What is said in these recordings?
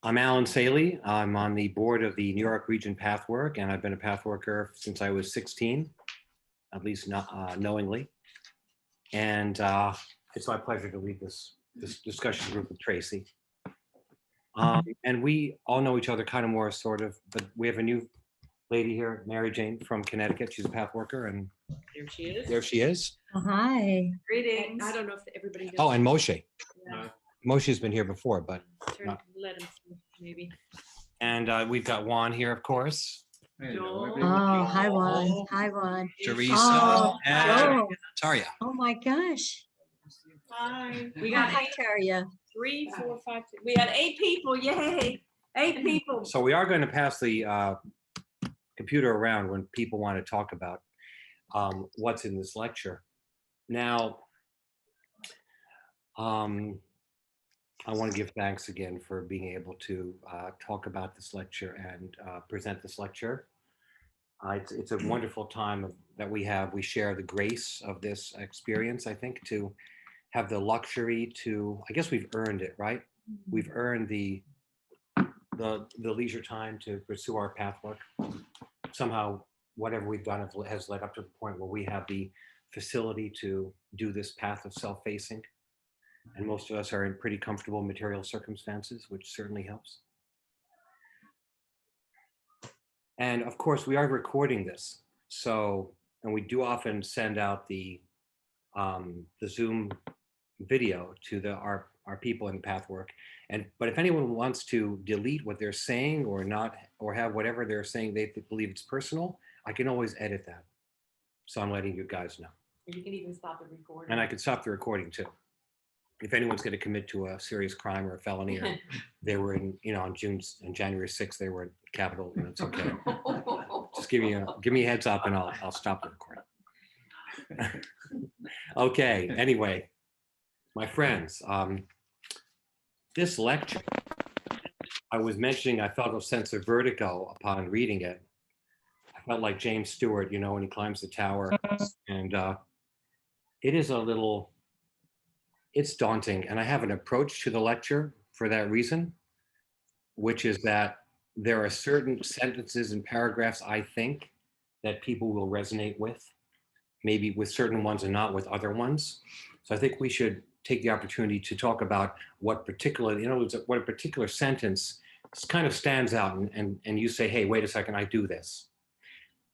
I'm Alan Saley. I'm on the board of the New York Region Pathwork, and I've been a pathworker since I was 16, at least not, knowingly. And it's my pleasure to lead this discussion group with Tracy. And we all know each other kind of more, sort of, but we have a new lady here, Mary Jane from Connecticut. She's a pathworker, and There she is. there she is. Oh, hi. Greetings. I don't know if everybody knows. Oh, and Moshe. Yeah. Moshe's been here before, but Let him see, maybe. and we've got Juan here, of course. Joel. Oh, hi, Juan. Hi, Juan. Teresa Oh, and oh, Tarja. oh my gosh. Hi. We Oh, got hi, Tarja. 3, 4, 5, 6. We got 8 people. Yay. 8 people. So we are going to pass the computer around when people want to talk about what's in this lecture. Now, I want to give thanks again for being able to talk about this lecture and present this lecture. It's a wonderful time that we have. We share the grace of this experience, I think, to have the luxury to, I guess we've earned it, right? We've earned the leisure time to pursue our pathwork. Somehow, whatever we've done has led up to the point where we have the facility to do this path of self-facing. And most of us are in pretty comfortable material circumstances, which certainly helps. And of course, we are recording this. So, and we do often send out the Zoom video to our people in Pathwork. But if anyone wants to delete what they're saying or not, or have whatever they're saying they believe it's personal, I can always edit that. So I'm letting you guys know. You can even stop the recording. And I could stop the recording too. If anyone's going to commit to a serious crime or a felony, or they were in, on January 6th, they were in Capitol, it's okay. Just give me a heads up and I'll stop the recording. Okay, anyway, my friends, this lecture, I was mentioning, I felt a sense of vertigo upon reading it. I felt like James Stewart, when he climbs the tower, and it is a little, it's daunting, and I have an approach to the lecture for that reason, which is that there are certain sentences and paragraphs, I think, that people will resonate with, maybe with certain ones and not with other ones. So I think we should take the opportunity to talk about what particular, what a particular sentence kind of stands out and you say, hey, wait a second, I do this.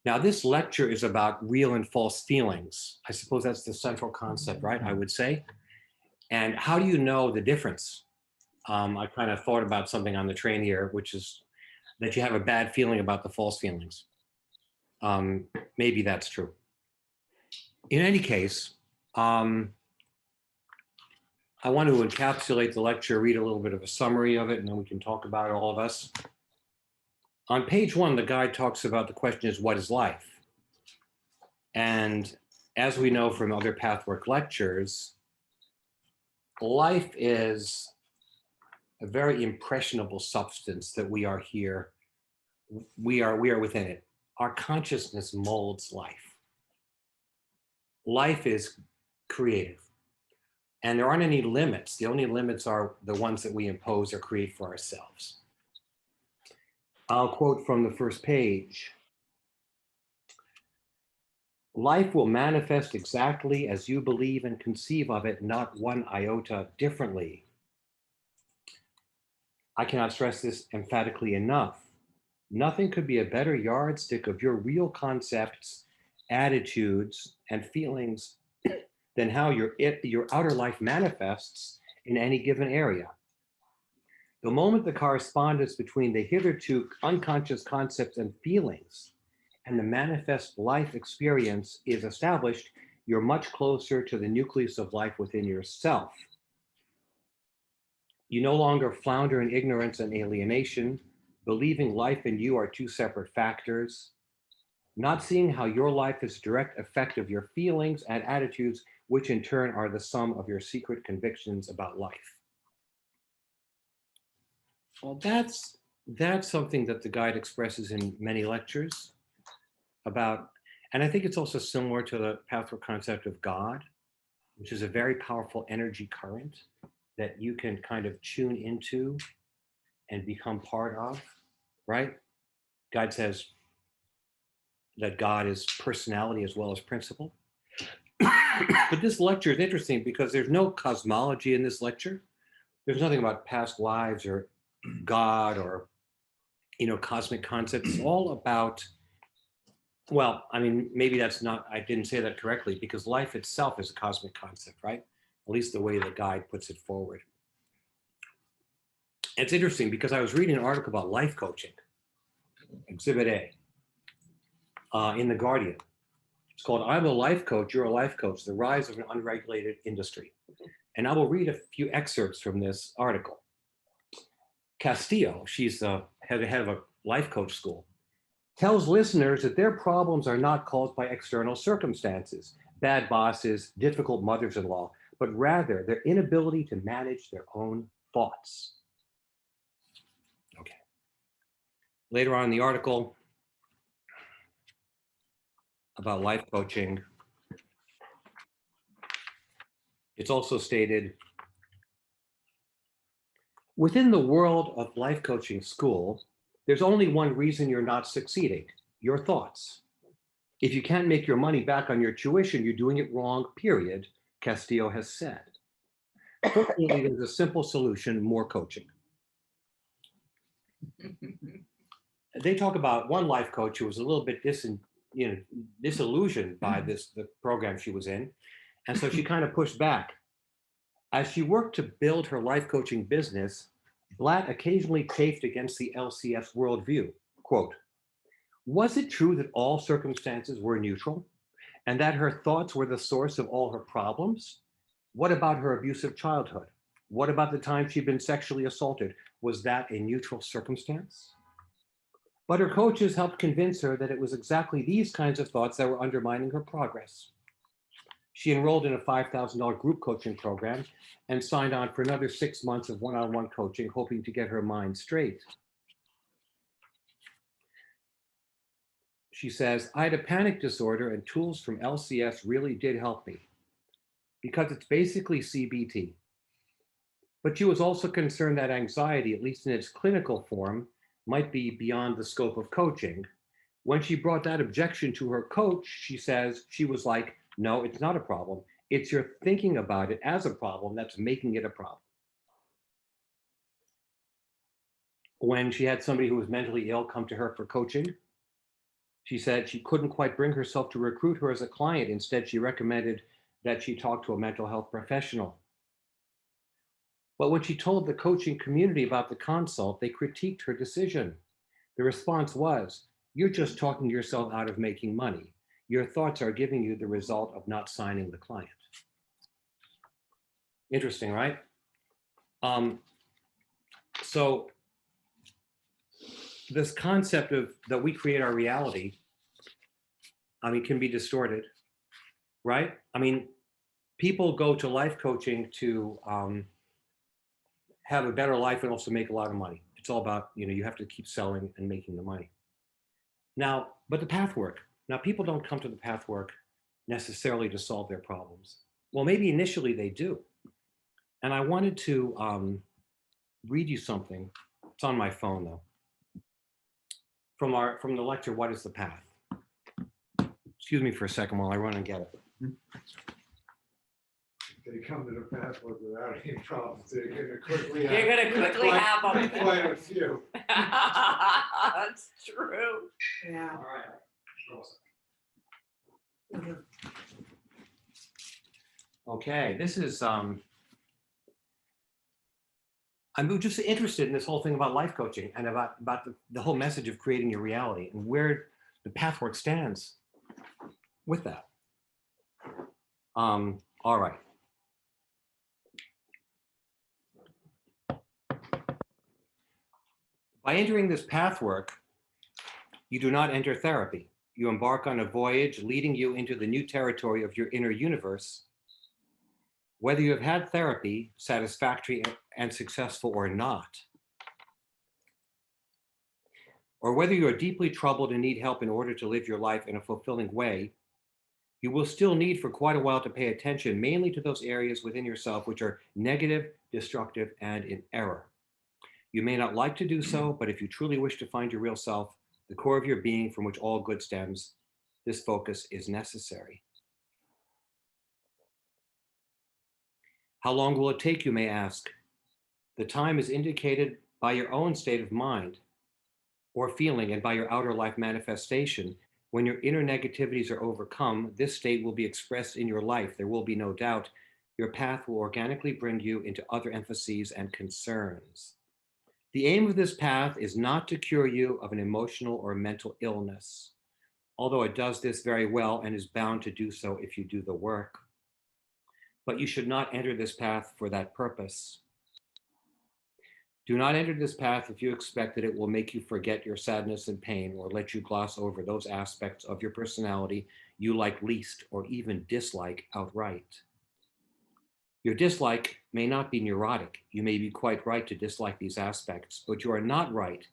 Now, this lecture is about real and false feelings. I suppose that's the central concept, right? I would say. And how do you know the difference? I kind of thought about something on the train here, which is that you have a bad feeling about the false feelings. Maybe that's true. In any case, I want to encapsulate the lecture, read a little bit of a summary of it, and then we can talk about it, all of us. On page 1, the guide talks about the question is, what is life? And as we know from other Pathwork lectures, life is a very impressionable substance that we are here. We are within it. Our consciousness molds life. Life is creative. And there aren't any limits. The only limits are the ones that we impose or create for ourselves. I'll quote from the first page. Life will manifest exactly as you believe and conceive of it, not one iota differently. I cannot stress this emphatically enough. Nothing could be a better yardstick of your real concepts, attitudes, and feelings than how your outer life manifests in any given area. The moment the correspondence between the hitherto unconscious concepts and feelings and the manifest life experience is established, you're much closer to the nucleus of life within yourself. You no longer flounder in ignorance and alienation, believing life and you are two separate factors, not seeing how your life is a direct effect of your feelings and attitudes, which in turn are the sum of your secret convictions about life. Well, that's something that the guide expresses in many lectures about, and I think it's also similar to the Pathwork concept of God, which is a very powerful energy current that you can kind of tune into and become part of, right? God says that God is personality as well as principle. But this lecture is interesting because there's no cosmology in this lecture. There's nothing about past lives or God or, cosmic concepts. It's all about, well, I mean, maybe that's not, I didn't say that correctly, because life itself is a cosmic concept, right? At least the way the guide puts it forward. It's interesting because I was reading an article about life coaching, Exhibit A, in The Guardian. It's called I'm a Life Coach, You're a Life Coach, The Rise of an Unregulated Industry. And I will read a few excerpts from this article. Castillo, she's the head of a life coach school, tells listeners that their problems are not caused by external circumstances, bad bosses, difficult mothers-in-law, but rather their inability to manage their own thoughts. Okay. Later on in the article about life coaching, it's also stated, within the world of life coaching school, there's only one reason you're not succeeding, your thoughts. If you can't make your money back on your tuition, you're doing it wrong, period, Castillo has said. Fortunately, there's a simple solution, more coaching. They talk about one life coach who was a little bit disillusioned by the program she was in. And so she kind of pushed back. As she worked to build her life coaching business, Blatt occasionally chafed against the LCF's worldview. Quote, was it true that all circumstances were neutral and that her thoughts were the source of all her problems? What about her abusive childhood? What about the time she'd been sexually assaulted? Was that a neutral circumstance? But her coaches helped convince her that it was exactly these kinds of thoughts that were undermining her progress. She enrolled in a $5,000 group coaching program and signed on for another 6 months of one-on-one coaching, hoping to get her mind straight. She says, I had a panic disorder and tools from LCS really did help me because it's basically CBT. But she was also concerned that anxiety, at least in its clinical form, might be beyond the scope of coaching. When she brought that objection to her coach, she says, she was like, no, it's not a problem. It's your thinking about it as a problem that's making it a problem. When she had somebody who was mentally ill come to her for coaching, she said she couldn't quite bring herself to recruit her as a client. Instead, she recommended that she talk to a mental health professional. But when she told the coaching community about the consult, they critiqued her decision. The response was, you're just talking yourself out of making money. Your thoughts are giving you the result of not signing the client. Interesting, right? So this concept of that we create our reality, I mean, can be distorted, right? I mean, people go to life coaching to have a better life and also make a lot of money. It's all about, you have to keep selling and making the money. Now, but the Pathwork. Now, people don't come to the Pathwork necessarily to solve their problems. Well, maybe initially they do. And I wanted to read you something. It's on my phone though. From the lecture, What is the Path? Excuse me for a second while I run and get it. They come to the Pathwork without any problems. They're gonna quickly have them. quite a few. That's true. Yeah. All right. Okay, this is I'm just interested in this whole thing about life coaching and about the whole message of creating your reality and where the Pathwork stands with that. All right. By entering this Pathwork, you do not enter therapy. You embark on a voyage leading you into the new territory of your inner universe. Whether you have had therapy, satisfactory and successful or not, or whether you are deeply troubled and need help in order to live your life in a fulfilling way, you will still need for quite a while to pay attention mainly to those areas within yourself which are negative, destructive, and in error. You may not like to do so, but if you truly wish to find your real self, the core of your being from which all good stems, this focus is necessary. How long will it take, you may ask? The time is indicated by your own state of mind or feeling and by your outer life manifestation. When your inner negativities are overcome, this state will be expressed in your life. There will be no doubt. Your path will organically bring you into other emphases and concerns. The aim of this path is not to cure you of an emotional or mental illness, although it does this very well and is bound to do so if you do the work. But you should not enter this path for that purpose. Do not enter this path if you expect that it will make you forget your sadness and pain or let you gloss over those aspects of your personality you like least or even dislike outright. Your dislike may not be neurotic. You may be quite right to dislike these aspects, but you are not right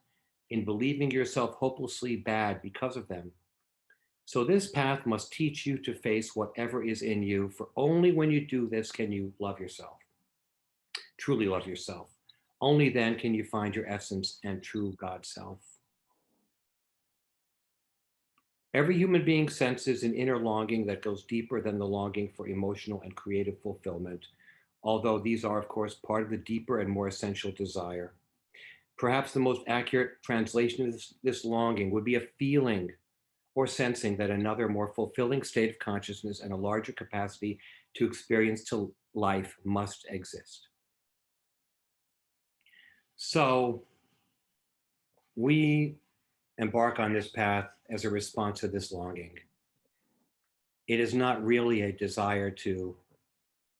in believing yourself hopelessly bad because of them. So this path must teach you to face whatever is in you, for only when you do this can you love yourself, truly love yourself. Only then can you find your essence and true God self. Every human being senses an inner longing that goes deeper than the longing for emotional and creative fulfillment, although these are, of course, part of the deeper and more essential desire. Perhaps the most accurate translation of this longing would be a feeling or sensing that another more fulfilling state of consciousness and a larger capacity to experience to life must exist. So we embark on this path as a response to this longing. It is not really a desire to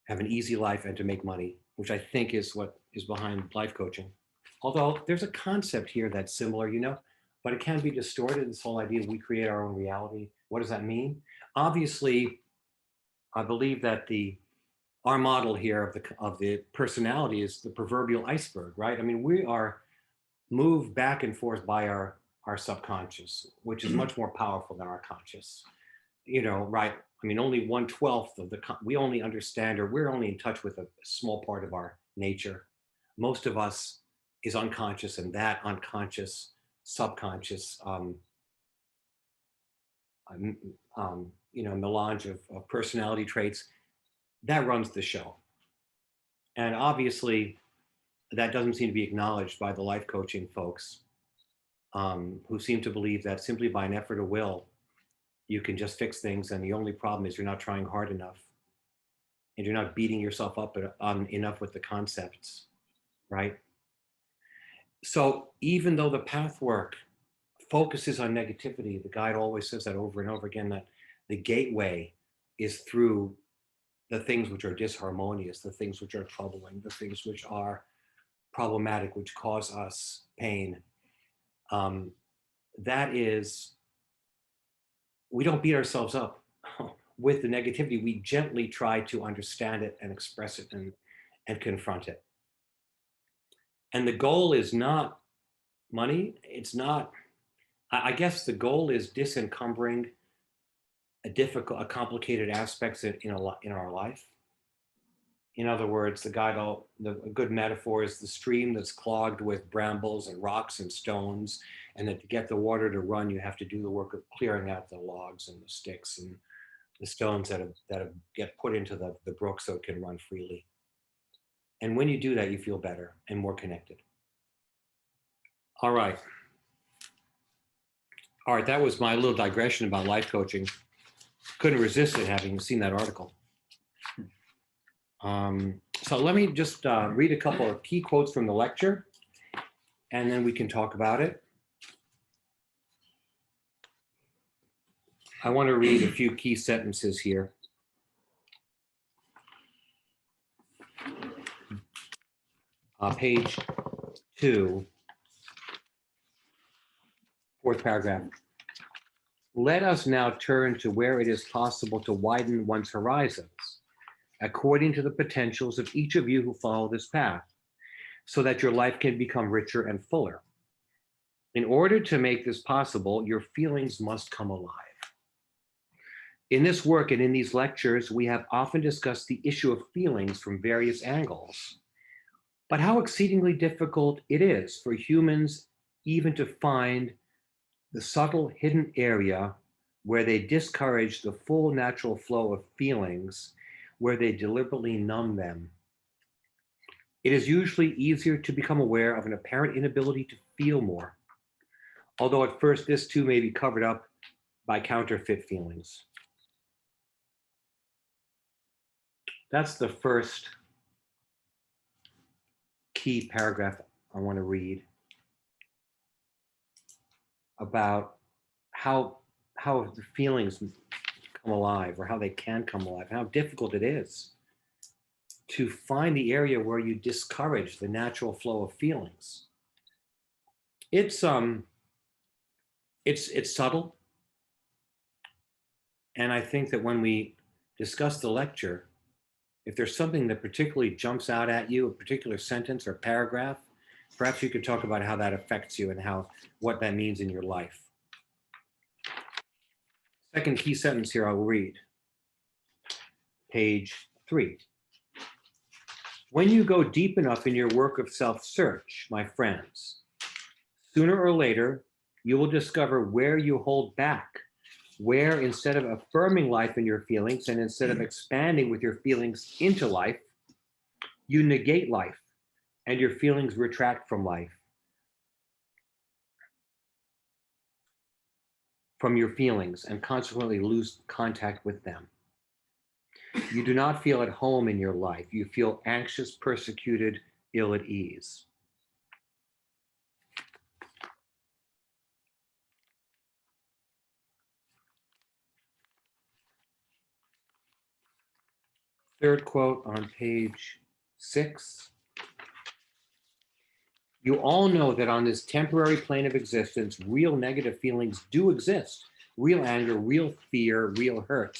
have an easy life and to make money, which I think is what is behind life coaching. Although there's a concept here that's similar, but it can be distorted, this whole idea we create our own reality. What does that mean? Obviously, I believe that our model here of the personality is the proverbial iceberg, right? I mean, we are moved back and forth by our subconscious, which is much more powerful than our conscious, right? I mean, only 1/12 of we only understand, or we're only in touch with a small part of our nature. Most of us is unconscious, and that unconscious, subconscious, melange of personality traits, that runs the show. And obviously, that doesn't seem to be acknowledged by the life coaching folks, who seem to believe that simply by an effort of will, you can just fix things. And the only problem is you're not trying hard enough and you're not beating yourself up enough with the concepts, right? So even though the path work focuses on negativity, the guide always says that over and over again, that the gateway is through the things which are disharmonious, the things which are troubling, the things which are problematic, which cause us pain. That is, we don't beat ourselves up with the negativity. We gently try to understand it and express it and confront it. And the goal is not money. It's not, I guess the goal is disencumbering a complicated aspects in our life. In other words, a good metaphor is the stream that's clogged with brambles and rocks and stones, and that to get the water to run, you have to do the work of clearing out the logs and the sticks and the stones that get put into the brook so it can run freely. And when you do that, you feel better and more connected. All right, that was my little digression about life coaching. Couldn't resist it, having seen that article. So let me just read a couple of key quotes from the lecture, and then we can talk about it. I want to read a few key sentences here. Page 2, fourth paragraph. Let us now turn to where it is possible to widen one's horizons, according to the potentials of each of you who follow this path, so that your life can become richer and fuller. In order to make this possible, your feelings must come alive. In this work and in these lectures, we have often discussed the issue of feelings from various angles. but how exceedingly difficult it is for humans even to find the subtle hidden area where they discourage the full natural flow of feelings, where they deliberately numb them. It is usually easier to become aware of an apparent inability to feel more, although at first this too may be covered up by counterfeit feelings. That's the first key paragraph I want to read about how the feelings come alive, or how they can come alive, how difficult it is to find the area where you discourage the natural flow of feelings. It's subtle, and I think that when we discuss the lecture, if there's something that particularly jumps out at you, a particular sentence or paragraph, perhaps you could talk about how that affects you and what that means in your life. Second key sentence here I'll read. Page 3. When you go deep enough in your work of self-search, my friends, sooner or later, you will discover where you hold back, where instead of affirming life in your feelings and instead of expanding with your feelings into life, you negate life and your feelings retract from life, from your feelings, and consequently lose contact with them. You do not feel at home in your life. You feel anxious, persecuted, ill at ease. Third quote on page 6. You all know that on this temporary plane of existence, real negative feelings do exist. Real anger, real fear, real hurt.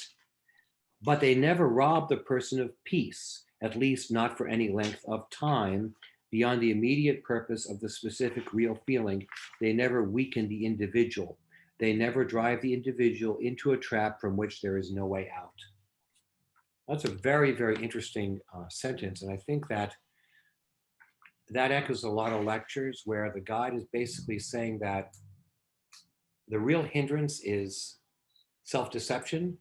But they never rob the person of peace, at least not for any length of time, beyond the immediate purpose of the specific real feeling. They never weaken the individual. They never drive the individual into a trap from which there is no way out. That's a very, very interesting sentence. And I think that echoes a lot of lectures where the guide is basically saying that the real hindrance is self-deception.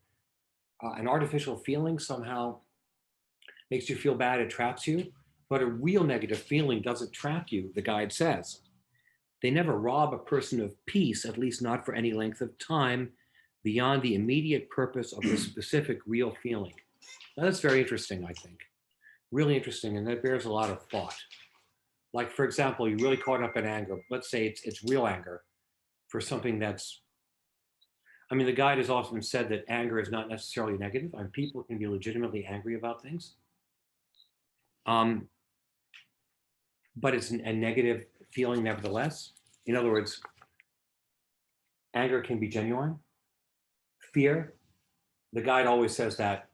An artificial feeling somehow makes you feel bad, it traps you, but a real negative feeling doesn't trap you, the guide says. They never rob a person of peace, at least not for any length of time, beyond the immediate purpose of the specific real feeling. Now, that's very interesting, I think. Really interesting, and that bears a lot of thought. Like, for example, you're really caught up in anger. Let's say it's real anger for something that's, I mean, the guide has often said that anger is not necessarily negative, and people can be legitimately angry about things. But it's a negative feeling nevertheless. In other words, anger can be genuine. Fear, the guide always says that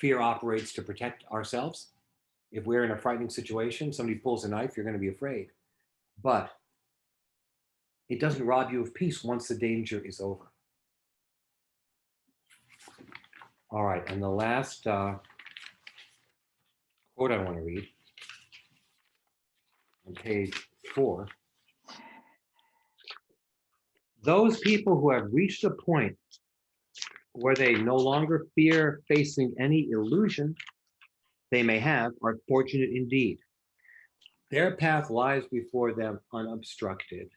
fear operates to protect ourselves. If we're in a frightening situation, somebody pulls a knife, you're going to be afraid. But it doesn't rob you of peace once the danger is over. All right, and the last quote I want to read on page 4. Those people who have reached a point where they no longer fear facing any illusion they may have are fortunate indeed. Their path lies before them unobstructed.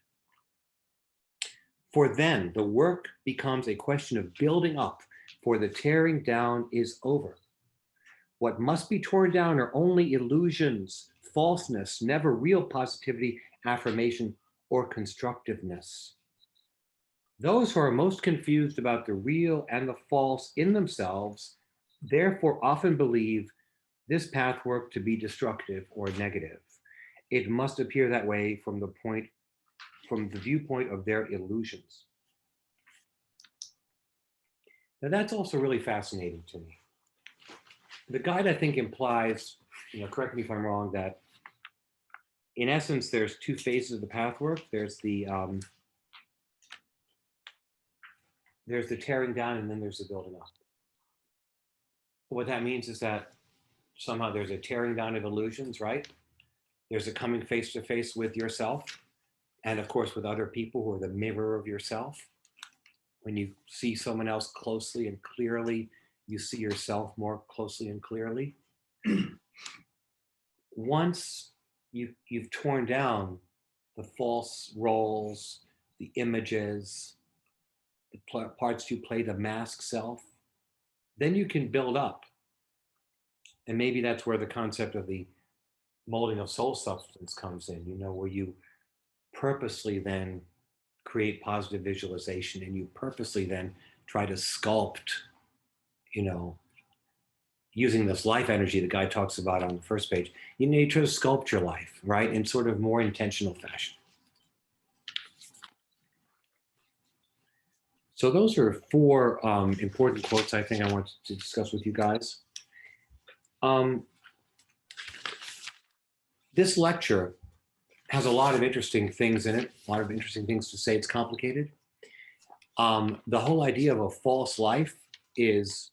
For then, the work becomes a question of building up, for the tearing down is over. What must be torn down are only illusions, falseness, never real positivity, affirmation, or constructiveness. Those who are most confused about the real and the false in themselves, therefore often believe this pathwork to be destructive or negative. It must appear that way from the viewpoint of their illusions. Now that's also really fascinating to me. The guide, I think, implies, correct me if I'm wrong, that in essence, there's two phases of the pathwork. There's the tearing down, and then there's the building up. What that means is that somehow there's a tearing down of illusions, right? There's a coming face to face with yourself, and of course with other people who are the mirror of yourself. When you see someone else closely and clearly, you see yourself more closely and clearly. Once you've torn down the false roles, the images, the parts you play, the mask self, then you can build up. And maybe that's where the concept of the molding of soul substance comes in, where you purposely then create positive visualization, and you purposely then try to sculpt, using this life energy the guy talks about on the first page. You need to sculpt your life, right, in sort of more intentional fashion. So those are 4 important quotes I think I want to discuss with you guys. This lecture has a lot of interesting things in it, a lot of interesting things to say. It's complicated. The whole idea of a false life is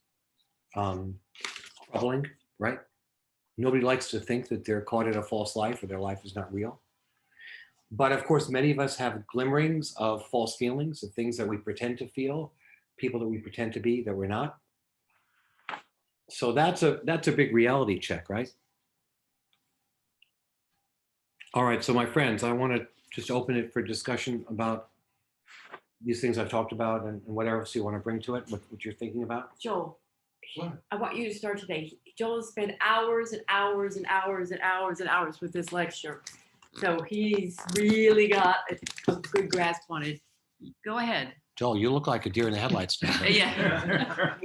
troubling, right? Nobody likes to think that they're caught in a false life or their life is not real. But of course, many of us have glimmerings of false feelings, of things that we pretend to feel, people that we pretend to be that we're not. So that's a big reality check, right? All right, so my friends, I want to just open it for discussion about these things I've talked about, and whatever else you want to bring to it, what you're thinking about. Joel, What? I want you to start today. Joel spent hours and hours and hours and hours and hours with this lecture. So he's really got a good grasp on it. Go ahead. Joel, you look like a deer in the headlights. Yeah.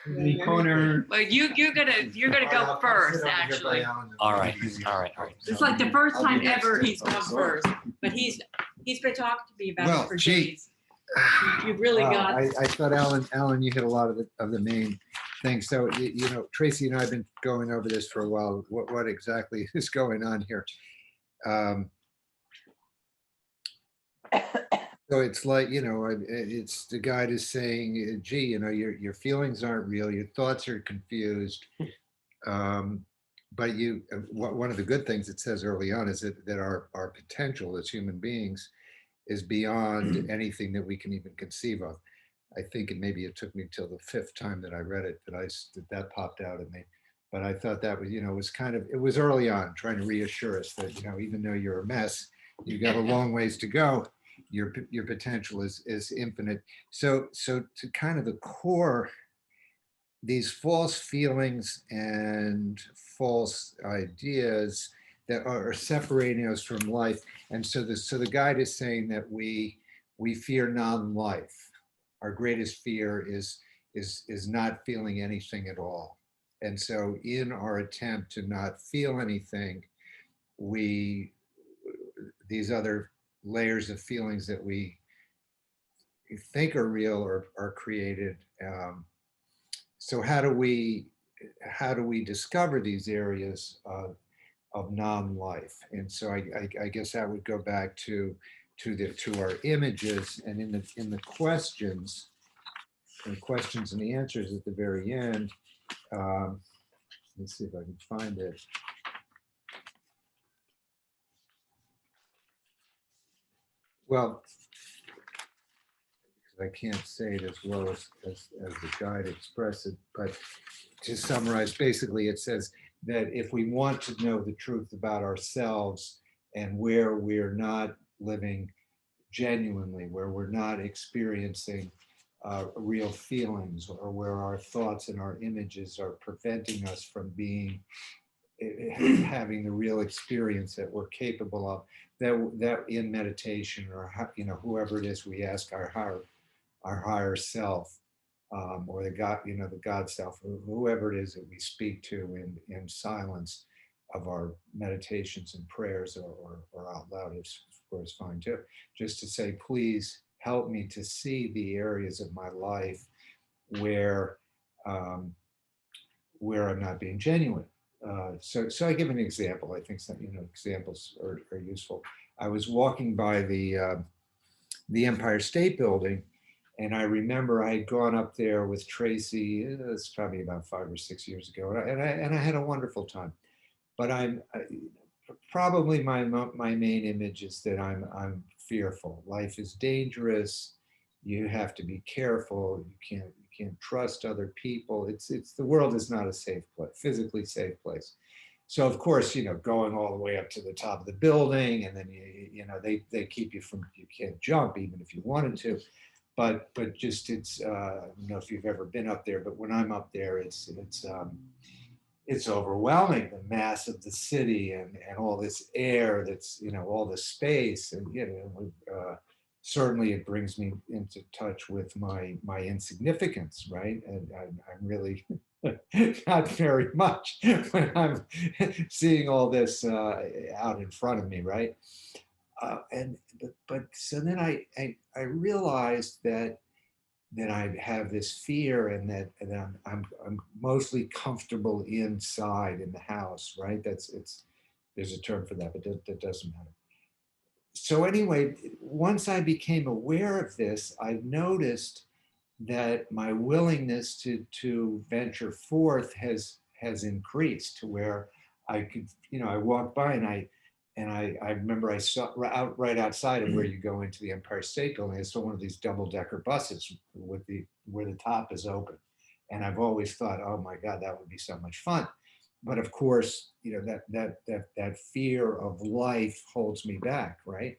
The corner. Well, you're gonna go first, actually. All right. It's like the first time ever he's come first, but he's been talking to me about Well, it for gee. days. You've really got. I thought Alan, you hit a lot of the main things. So, Tracy and I have been going over this for a while. What exactly is going on here? So it's like, it's the guide is saying, gee, your feelings aren't real, your thoughts are confused. But one of the good things it says early on is that our potential as human beings is beyond anything that we can even conceive of. I think maybe it took me till the 5th time that I read it that popped out at me. But I thought that was, it was early on trying to reassure us that, even though you're a mess, you've got a long ways to go. Your potential is infinite. So to kind of the core, these false feelings and false ideas that are separating us from life. And so the guide is saying that we fear non-life. Our greatest fear is not feeling anything at all. And so in our attempt to not feel anything, these other layers of feelings that we think are real are created. So how do we discover these areas of non-life? And so I guess I would go back to our images, and in the questions and the answers at the very end. Let's see if I can find it. Well, I can't say it as well as the guide expressed it, but to summarize, basically it says that if we want to know the truth about ourselves and where we're not living genuinely, where we're not experiencing real feelings, or where our thoughts and our images are preventing us from having the real experience that we're capable of, that in meditation, or whoever it is we ask, our higher self, or the God, the God self, whoever it is that we speak to in silence of our meditations and prayers, or out loud is of course fine too. Just to say, please help me to see the areas of my life where I'm not being genuine. So I give an example. I think some examples are useful. I was walking by the Empire State Building, and I remember I had gone up there with Tracy. It's probably about 5 or 6 years ago, and I had a wonderful time. But probably my main image is that I'm fearful. Life is dangerous. You have to be careful. You can't trust other people. It's the world is not a safe place, physically safe place. So of course, going all the way up to the top of the building, and then they keep you from, you can't jump even if you wanted to. But just I don't know if you've ever been up there, but when I'm up there, it's overwhelming, the mass of the city and all this air that's, all the space. And, certainly it brings me into touch with my insignificance, right? And I'm really not very much when I'm seeing all this out in front of me, right? But so then I realized that I have this fear, and that I'm mostly comfortable inside in the house, right? There's a term for that, but that doesn't matter. So anyway, once I became aware of this, I noticed that my willingness to venture forth has increased to where I could, I walked by and I remember I saw right outside of where you go into the Empire State Building, I saw one of these double-decker buses with where the top is open. And I've always thought, oh my God, that would be so much fun. But of course, that fear of life holds me back, right?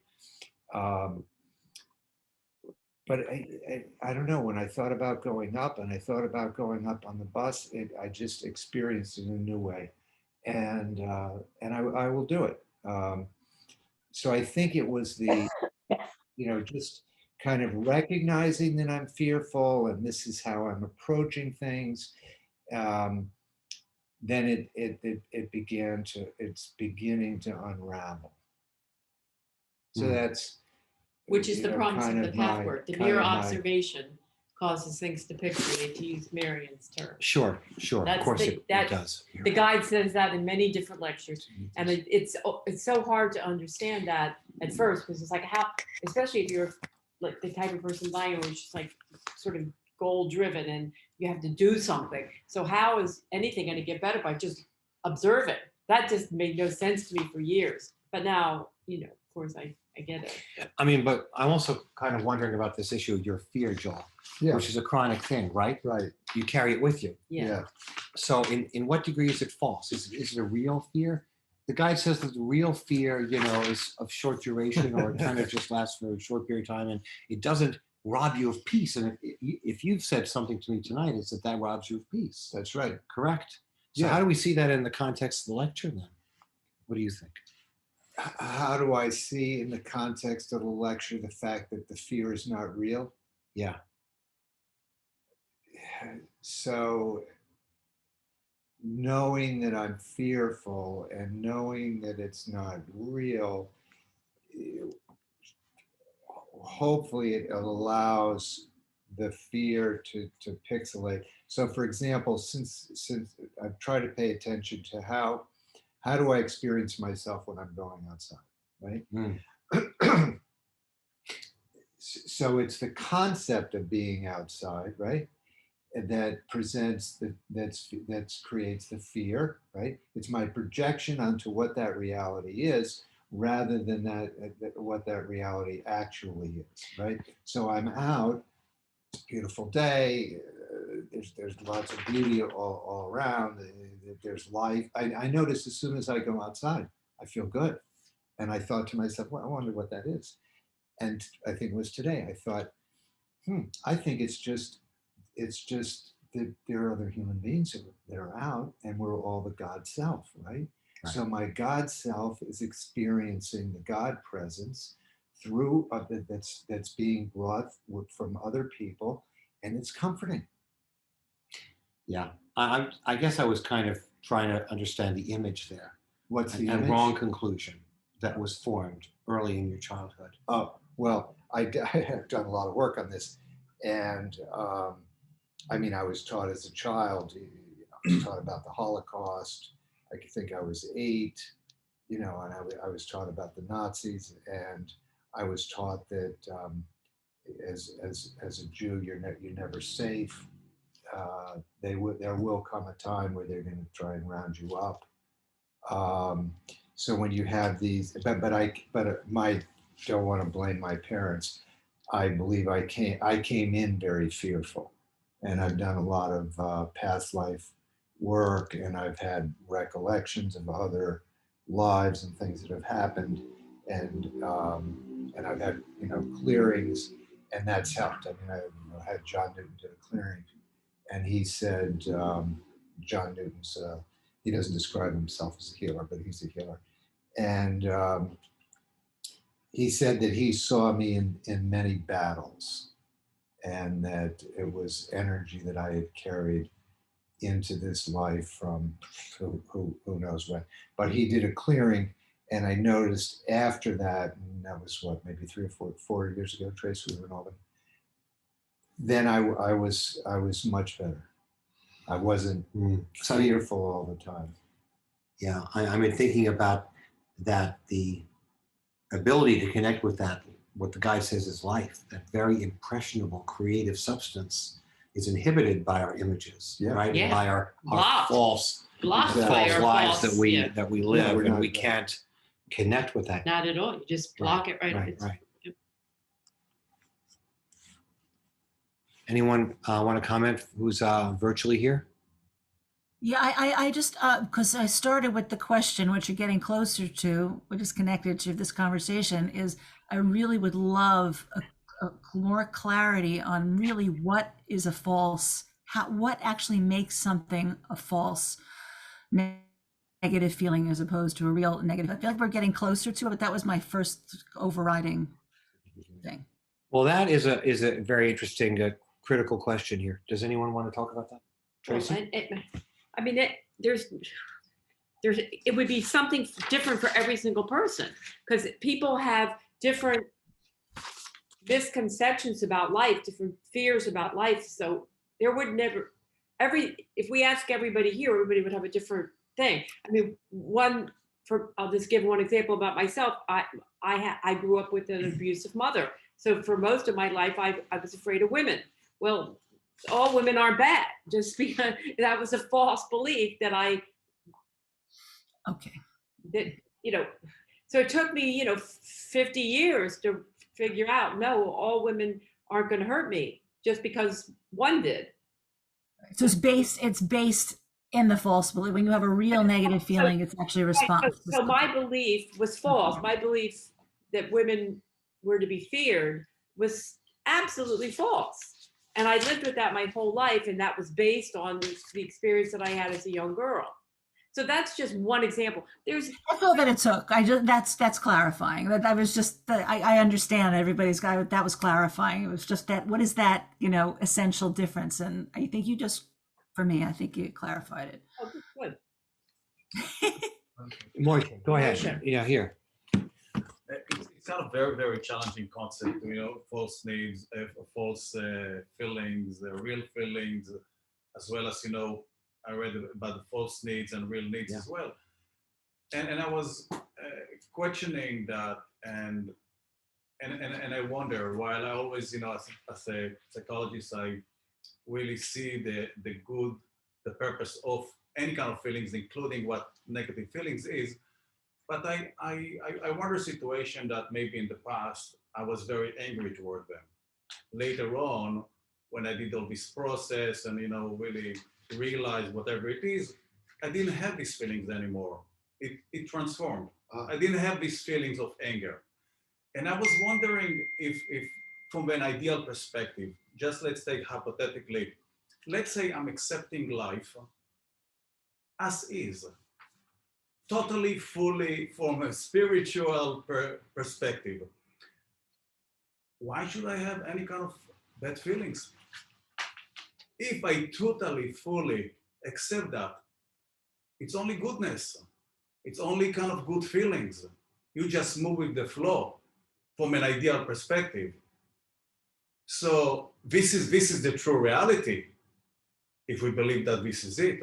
But I don't know, when I thought about going up and I thought about going up on the bus, I just experienced it in a new way. And I will do it. So I think it was just kind of recognizing that I'm fearful and this is how I'm approaching things. Then it's beginning to unravel. So that's, Which is the promise of kind the of my- pathwork. The kind mere of my- observation causes things to picture, to use Marion's term. Sure, of That's course the- it that- does. The guide says that in many different lectures. And it's so hard to understand that at first, because it's like how, especially if you're like the type of person buying, where it's just like sort of goal driven and you have to do something. So how is anything going to get better by just observing? That just made no sense to me for years. But now, of course, I get it. I mean, but I'm also kind of wondering about this issue of your fear, Joel, Yeah, which is a chronic thing, right? right. You carry it with you. Yeah. So in what degree is it false? Is it a real fear? The guide says that the real fear, is of short duration, or it kind of just lasts for a short period of time, and it doesn't rob you of peace. And if you've said something to me tonight, it's that robs you of peace. That's right. Correct? So Yeah. how do we see that in the context of the lecture then? What do you think? How do I see in the context of the lecture the fact that the fear is not real? Yeah. So knowing that I'm fearful and knowing that it's not real, hopefully it allows the fear to pixelate. So for example, since I've tried to pay attention to how do I experience myself when I'm going outside, right? So it's the concept of being outside, right? That presents that creates the fear, right? It's my projection onto what that reality is, rather than what that reality actually is, right? So I'm out, it's a beautiful day, there's lots of beauty all around, there's life. I notice as soon as I go outside, I feel good. And I thought to myself, well, I wonder what that is. And I think it was today, I thought, I think it's just that there are other human beings that are out, and we're all the God self, right? So my God self is experiencing the God presence through that's being brought from other people, and it's comforting. Yeah. I guess I was kind of trying to understand the image there. What's the And image? wrong conclusion that was formed early in your childhood. Oh, well, I have done a lot of work on this, and I mean, I was taught as a child, I was taught about the Holocaust. I think I was 8, and I was taught about the Nazis, and I was taught that as a Jew, you're never safe. There will come a time where they're going to try and round you up. So when you have these, don't want to blame my parents. I believe I came in very fearful, and I've done a lot of past life work, and I've had recollections of other lives and things that have happened, and I've had clearings, and that's helped. I mean, I had John Newton did a clearing, and he said John Newton's he doesn't describe himself as a healer, but he's a healer, and he said that he saw me in many battles, and that it was energy that I had carried into this life from who knows when. But he did a clearing, and I noticed after that, and that was what, maybe 3 or 4 years ago, Trace, we were in Albany. Then I was much better. I wasn't fearful all the time. Yeah, I've been thinking about that, the ability to connect with that, what the guy says is life, that very impressionable creative substance is inhibited by our images, Yeah. right? Yeah. By our Blocked. false Blocked by false our lives false, that we yeah. that we live, we're and not- we can't connect with that. Not at all. You just block it right. Right, It's- right. Anyone want to comment who's virtually here? Yeah, I just, because I started with the question, which you're getting closer to, which is connected to this conversation, is I really would love a more clarity on really what is a false, what actually makes something a false negative feeling as opposed to a real negative. I feel like we're getting closer to it, but that was my first overriding thing. Well, that is a very interesting critical question here. Does anyone want to talk about that? Tracy? I mean, there's it would be something different for every single person, because people have different misconceptions about life, different fears about life. So there would never if we ask everybody here, everybody would have a different thing. I mean, I'll just give one example about myself. I grew up with an abusive mother, so for most of my life, I was afraid of women. Well, all women are bad, just because that was a false belief that Okay. so it took me 50 years to figure out, no, all women aren't going to hurt me just because one did. So it's based in the false belief. When you have a real negative feeling, it's actually a response. So my belief was false. My belief that women were to be feared was absolutely false. And I lived with that my whole life, and that was based on the experience that I had as a young girl. So that's just one example. That's all that it took. That's clarifying. That was just I understand everybody's got that was clarifying. It was just that what is that essential difference? And I think you just, for me, I think you clarified it. Oh, good. Moishe, go ahead. Moishe. Yeah, here. It's kind of very, very challenging concept, false needs, false feelings, real feelings, as well as, I read about the false needs and real needs as well. And I was questioning that, and I wonder, while I always, as a psychologist, I really see the good, the purpose of any kind of feelings, including what negative feelings is. But I wonder a situation that maybe in the past, I was very angry toward them. Later on, when I did all this process and, really realized whatever it is, I didn't have these feelings anymore. It transformed. I didn't have these feelings of anger. And I was wondering if from an ideal perspective, just let's take hypothetically, let's say I'm accepting life as is. Totally, fully, from a spiritual perspective. Why should I have any kind of bad feelings? If I totally, fully accept that, it's only goodness. It's only kind of good feelings. You just move with the flow from an ideal perspective. So this is the true reality. If we believe that this is it.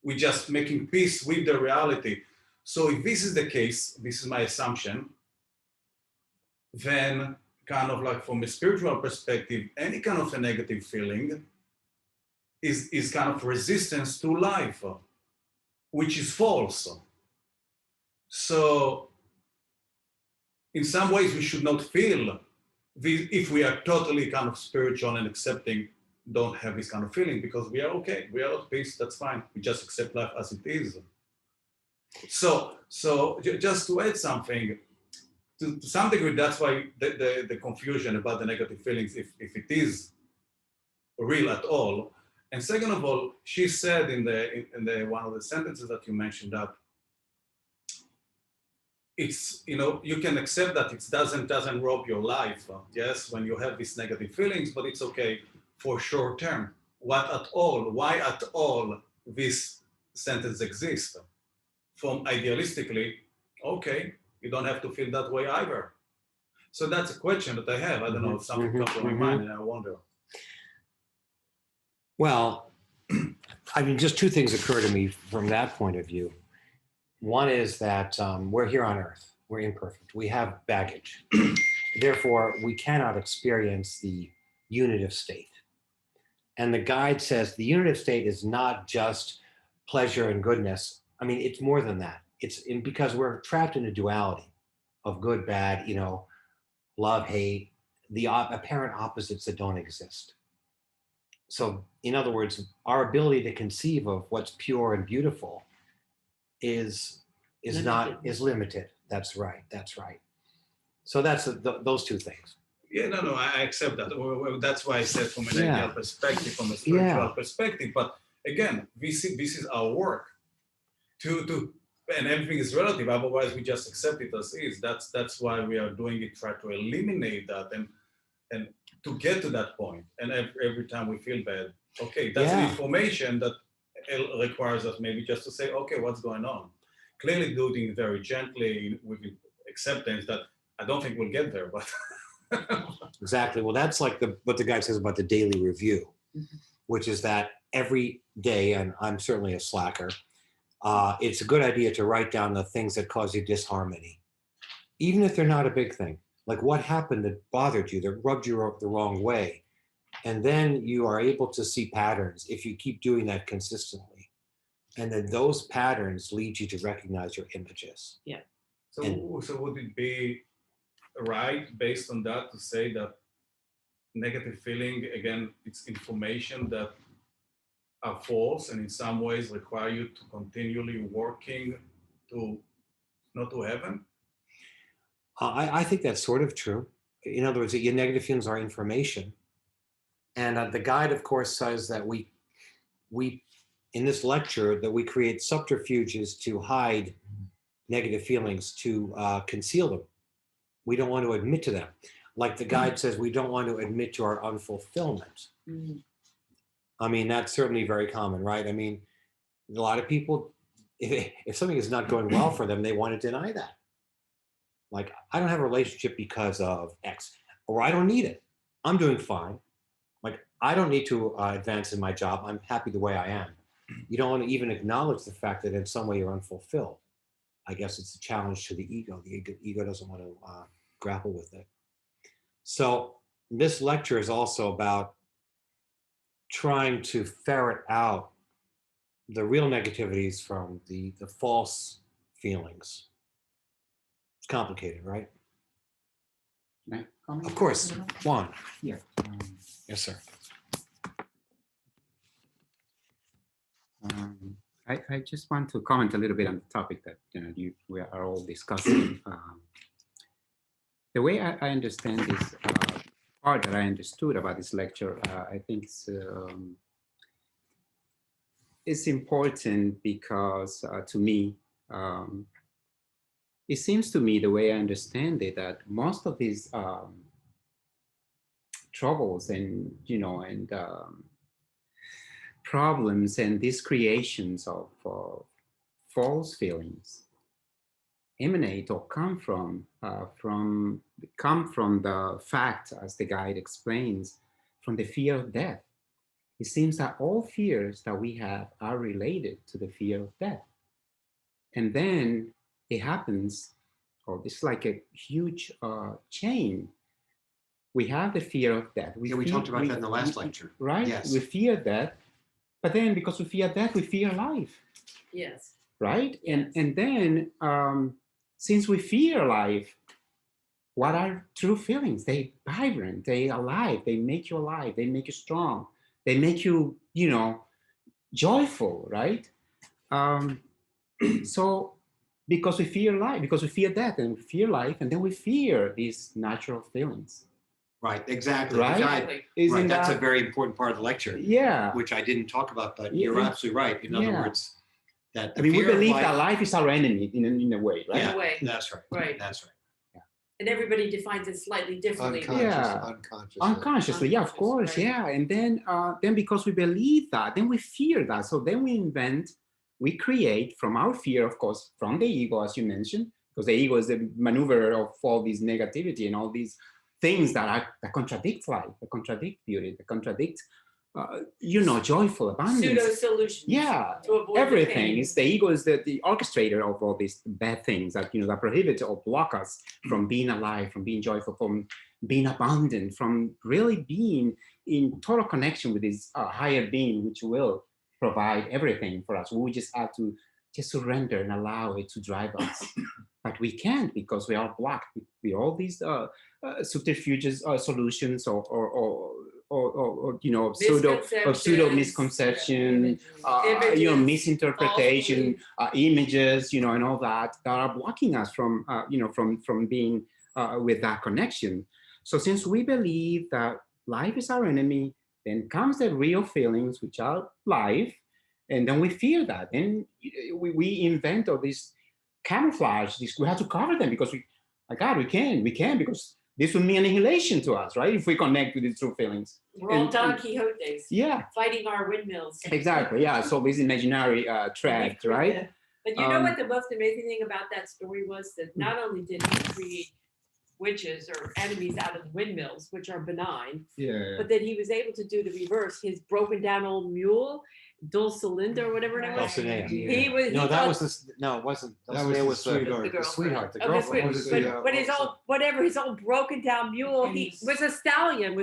We're just making peace with the reality. So if this is the case, this is my assumption, then kind of like from a spiritual perspective, any kind of a negative feeling is kind of resistance to life, which is false. So in some ways, we should not feel if we are totally kind of spiritual and accepting, don't have this kind of feeling because we are okay, we are at peace, that's fine. We just accept life as it is. So just to add something, to some degree, that's why the confusion about the negative feelings, if it is real at all. And second of all, she said in the one of the sentences that you mentioned that it's, you can accept that it doesn't rob your life. Yes, when you have these negative feelings, but it's okay for short term. What at all? Why at all this sentence exists? From idealistically, okay, you don't have to feel that way either. So that's a question that I have. I don't know, something comes to my mind and I wonder. Well, I mean, just two things occur to me from that point of view. One is that we're here on Earth. We're imperfect. We have baggage. Therefore, we cannot experience the unitive state. And the guide says the unitive state is not just pleasure and goodness. I mean, it's more than that. Because we're trapped in a duality of good, bad, love, hate, the apparent opposites that don't exist. So, in other words, our ability to conceive of what's pure and beautiful is limited. That's right. So that's those two things. Yeah, no, I accept that. Well, that's why I said from an ideal perspective, from a spiritual perspective. But again, this is our work. And everything is relative. Otherwise, we just accept it as is. That's why we are doing it. Try to eliminate that and to get to that point. And every time we feel bad, okay, that's the information that requires us maybe just to say, okay, what's going on? Clearly doing it very gently with acceptance that I don't think we'll get there, but. Exactly. Well, that's like what the guy says about the daily review, which is that every day, and I'm certainly a slacker, it's a good idea to write down the things that cause you disharmony, even if they're not a big thing. Like what happened that bothered you, that rubbed you up the wrong way. And then you are able to see patterns if you keep doing that consistently. And then those patterns lead you to recognize your images. Yeah. So would it be right based on that to say that negative feeling, again, it's information that are false and in some ways require you to continually working to not to heaven? I think that's sort of true. In other words, your negative feelings are information. And the guide, of course, says that we in this lecture, that we create subterfuges to hide negative feelings, to conceal them. We don't want to admit to them. Like the guide says, we don't want to admit to our unfulfillment. I mean, that's certainly very common, right? I mean, a lot of people, if something is not going well for them, they want to deny that. Like, I don't have a relationship because of X, or I don't need it. I'm doing fine. Like, I don't need to advance in my job. I'm happy the way I am. You don't want to even acknowledge the fact that in some way you're unfulfilled. I guess it's a challenge to the ego. The ego doesn't want to grapple with it. So this lecture is also about trying to ferret out the real negativities from the false feelings. It's complicated, right? Can I comment? Of course, Juan. Yeah. Yes, sir. I just want to comment a little bit on the topic that we are all discussing. The way I understand this part that I understood about this lecture, I think it's important because to me, it seems to me the way I understand it that most of these troubles and problems and these creations of false feelings emanate or come from the fact, as the guide explains, from the fear of death. It seems that all fears that we have are related to the fear of death. And then it happens, or this is like a huge chain. We have the fear of death. We talked about that in the last lecture. Right? Yes. We fear death, but then because we fear death, we fear life. Yes. Right? Yes. And then since we fear life, what are true feelings? They vibrant, they alive, they make you alive, they make you strong, they make you, joyful, right? So because we fear life, because we fear death and we fear life, and then we fear these natural feelings. Right, exactly. Right? Exactly. Isn't Right, that's a that- very important part of the lecture, yeah. which I didn't talk about, but Yeah, you're yeah. absolutely right. In other Yeah. words, that I the mean, we fear of believe life- that life is our enemy in a way, right? Yeah, a way. that's right. Right. That's right. And everybody defines it slightly differently. Unconsciously. Unconsciously, yeah, of Unconscious, course, right. yeah. And then because we believe that, then we fear that. So then we create from our fear, of course, from the ego, as you mentioned, because the ego is the maneuver of all this negativity and all these things that contradict life, that contradict beauty, that contradict, joyful abundance. Pseudo solutions. Yeah, To avoid the everything pain. is the ego is the orchestrator of all these bad things that that prohibit or block us from being alive, from being joyful, from being abundant, from really being in total connection with this higher being, which will provide everything for us. We just have to just surrender and allow it to drive us. But we can't, because we are blocked with all these subterfuges, solutions, or pseudo misconception, Images, misinterpretation, images, and all that are blocking us from from being with that connection. So since we believe that life is our enemy, then comes the real feelings, which are life, and then we fear that. Then we invent all these camouflage. We have to cover them because we can, because this would mean annihilation to us, right? If we connect with these true feelings. We're all Don Quixotes. Yeah. Fighting our windmills. Exactly. Yeah. So this imaginary thread, right? But you know what the most amazing thing about that story was? That not only did he create witches or enemies out of windmills, which are benign, but that he was able to do the reverse. His broken down old mule, Dulcinea or whatever it was. Dulcinea. He was. No, he that thought- was this. No, it wasn't. That was the the sweetheart. the sweetheart, the Oh, that's girlfriend. right. Was it But his old whatever, his old broken down mule, And he he's- was a stallion,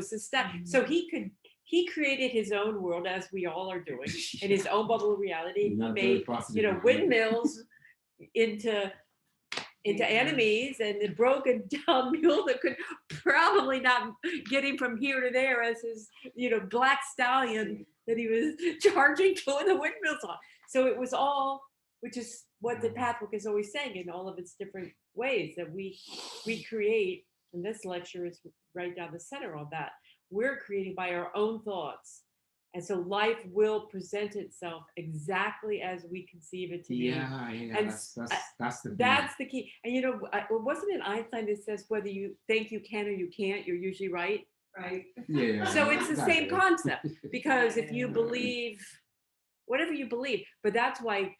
so he created his own world, as we all are doing, in his own bubble of reality. He made windmills into enemies, and the broken down mule that could probably not get him from here to there as his black stallion that he was charging to the windmills on. So it was all, which is what the Pathwork is always saying in all of its different ways, that we create, and this lecture is right down the center on that. We're creating by our own thoughts. And so life will present itself exactly as we conceive it to be. And that's the That's the key. And wasn't it Einstein that says whether you think you can or you can't, you're usually right? Right. Yeah. So it's the same concept, because if you believe whatever you believe, but that's why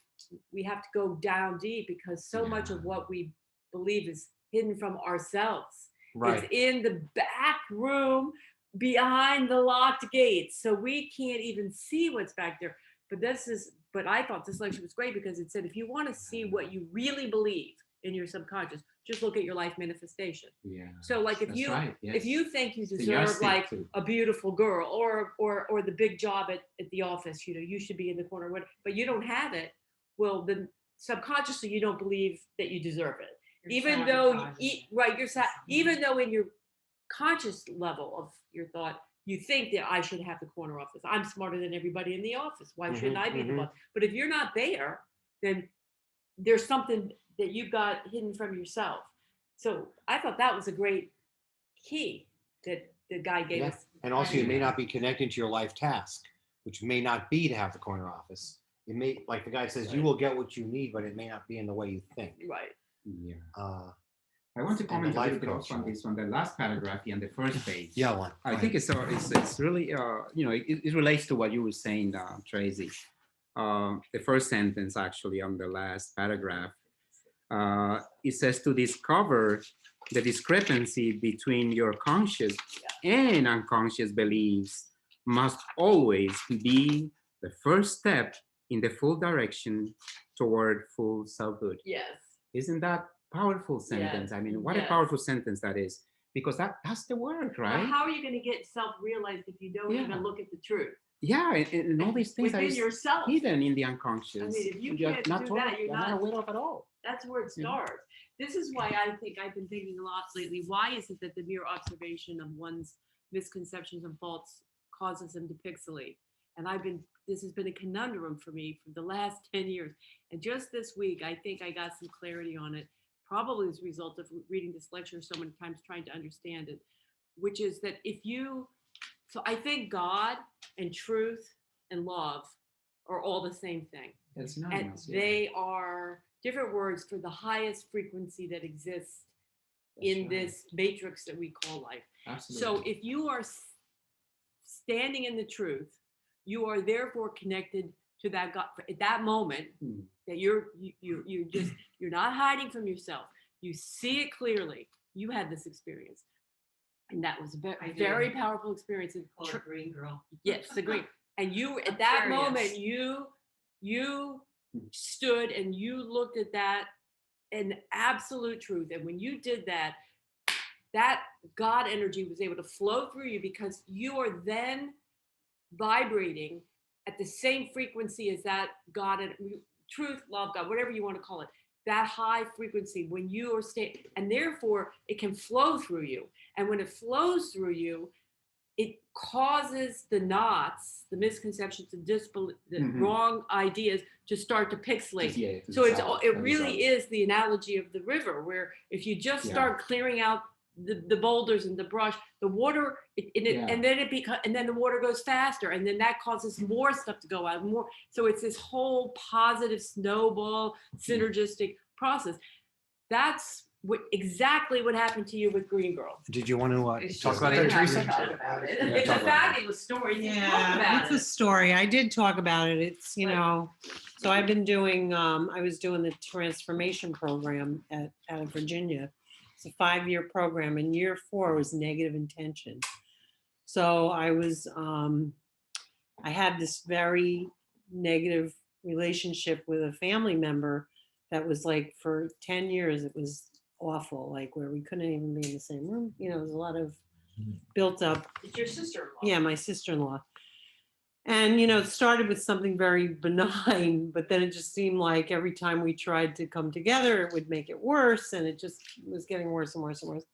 we have to go down deep, because so much of what we believe is hidden from ourselves. Right. It's in the back room behind the locked gates, so we can't even see what's back there. But I thought this lecture was great, because it said if you want to see what you really believe in your subconscious, just look at your life manifestation. Yeah. So like if That's you right, yes. if you think you It's a deserve yardstick like too. a beautiful girl or the big job at the office, you should be in the corner, but you don't have it, well then subconsciously you don't believe that you deserve it. Even though even though in your conscious level of your thought, you think that I should have the corner office. I'm smarter than everybody in the office. Why shouldn't I be the boss? But if you're not there, then there's something that you've got hidden from yourself. So I thought that was a great key that the guy gave us. And also, you may not be connecting to your life task, which may not be to have the corner office. It may, like the guy says, you will get what you need, but it may not be in the way you think. Right. Yeah. I want to And comment the a little life bit coach, also on right? this, on the last paragraph on the first page. Yeah, one. I think it's really it relates to what you were saying, Tracy. The first sentence actually on the last paragraph, it says to discover the discrepancy between your conscious and unconscious beliefs must always be the first step in the full direction toward full selfhood. Yes. Isn't that powerful sentence? I mean, what a powerful sentence that is, because that's the word, But right? how are you going to get self-realized if you don't even look at the truth Yeah, and all these things that within is yourself? hidden in the unconscious. I mean, if you you're can't do that, you're not aware of at all. That's where it Yeah. starts. this is why I think I've been thinking a lot lately. Why is it that the mere observation of one's misconceptions and faults causes them to pixelate? And this has been a conundrum for me for the last 10 years. And just this week, I think I got some clarity on it, probably as a result of reading this lecture so many times, trying to understand it, which is that so I think God and truth and love are all the same thing. That's And nice. they are different words for the highest frequency that exists in this matrix that we call life. Absolutely. So if you are standing in the truth, you are therefore connected to that God at that moment. That you're not hiding from yourself. You see it clearly. You had this experience, and that was a very powerful experience. Green girl. Yes, the green. And you at I'm that curious. moment, you stood and you looked at that in absolute truth. And when you did that, that God energy was able to flow through you because you are then vibrating at the same frequency as that God and truth, love, God, whatever you want to call it, that high frequency when you are and therefore it can flow through you. And when it flows through you, it causes the knots, the misconceptions, the wrong ideas to start to pixelate. Yeah, So it really is the analogy of the river, where if you just start clearing out the boulders and the brush, the water, and then the water goes faster, and then that causes more stuff to go out, more. So it's this whole positive snowball synergistic process. That's exactly what happened to you with Green Girl. Did you want to It's talk just about like that, how Teresa? to talk about it. Yeah, It's talk a about it. fabulous story. Talk Yeah, about it's a it. story. I did talk about it. It's, so I've been doing, I was doing the transformation program out of Virginia. It's a 5-year program, and year 4 was negative intention. So I had this very negative relationship with a family member that was like for 10 years, it was awful, like where we couldn't even be in the same room. There was a lot of built up. It's your sister-in-law. Yeah, my sister-in-law. And, it started with something very benign, but then it just seemed like every time we tried to come together, it would make it worse. And it just was getting worse and worse and worse.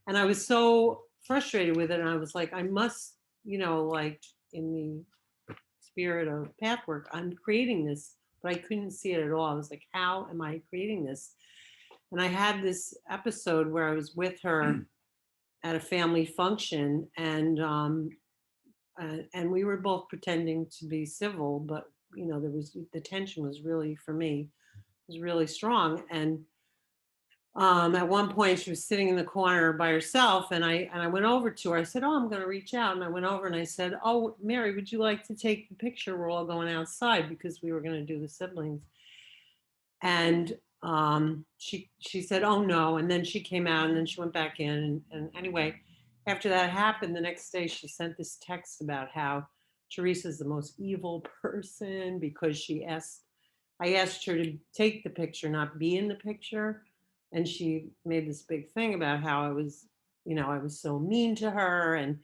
And I was so frustrated with it. And I was like, I must, like in the spirit of Pathwork, I'm creating this, but I couldn't see it at all. I was like, how am I creating this? And I had this episode where I was with her at a family function, and we were both pretending to be civil, but the tension was really, for me, was really strong. And at one point she was sitting in the corner by herself, and I went over to her. I said, "Oh, I'm going to reach out." And I went over and I said, "Oh, Mary, would you like to take the picture? We're all going outside," because we were going to do the siblings. And she said, "Oh no." And then she came out, and then she went back in. And anyway, after that happened, the next day she sent this text about how Teresa's the most evil person because I asked her to take the picture, not be in the picture. And she made this big thing about how I was so mean to her. And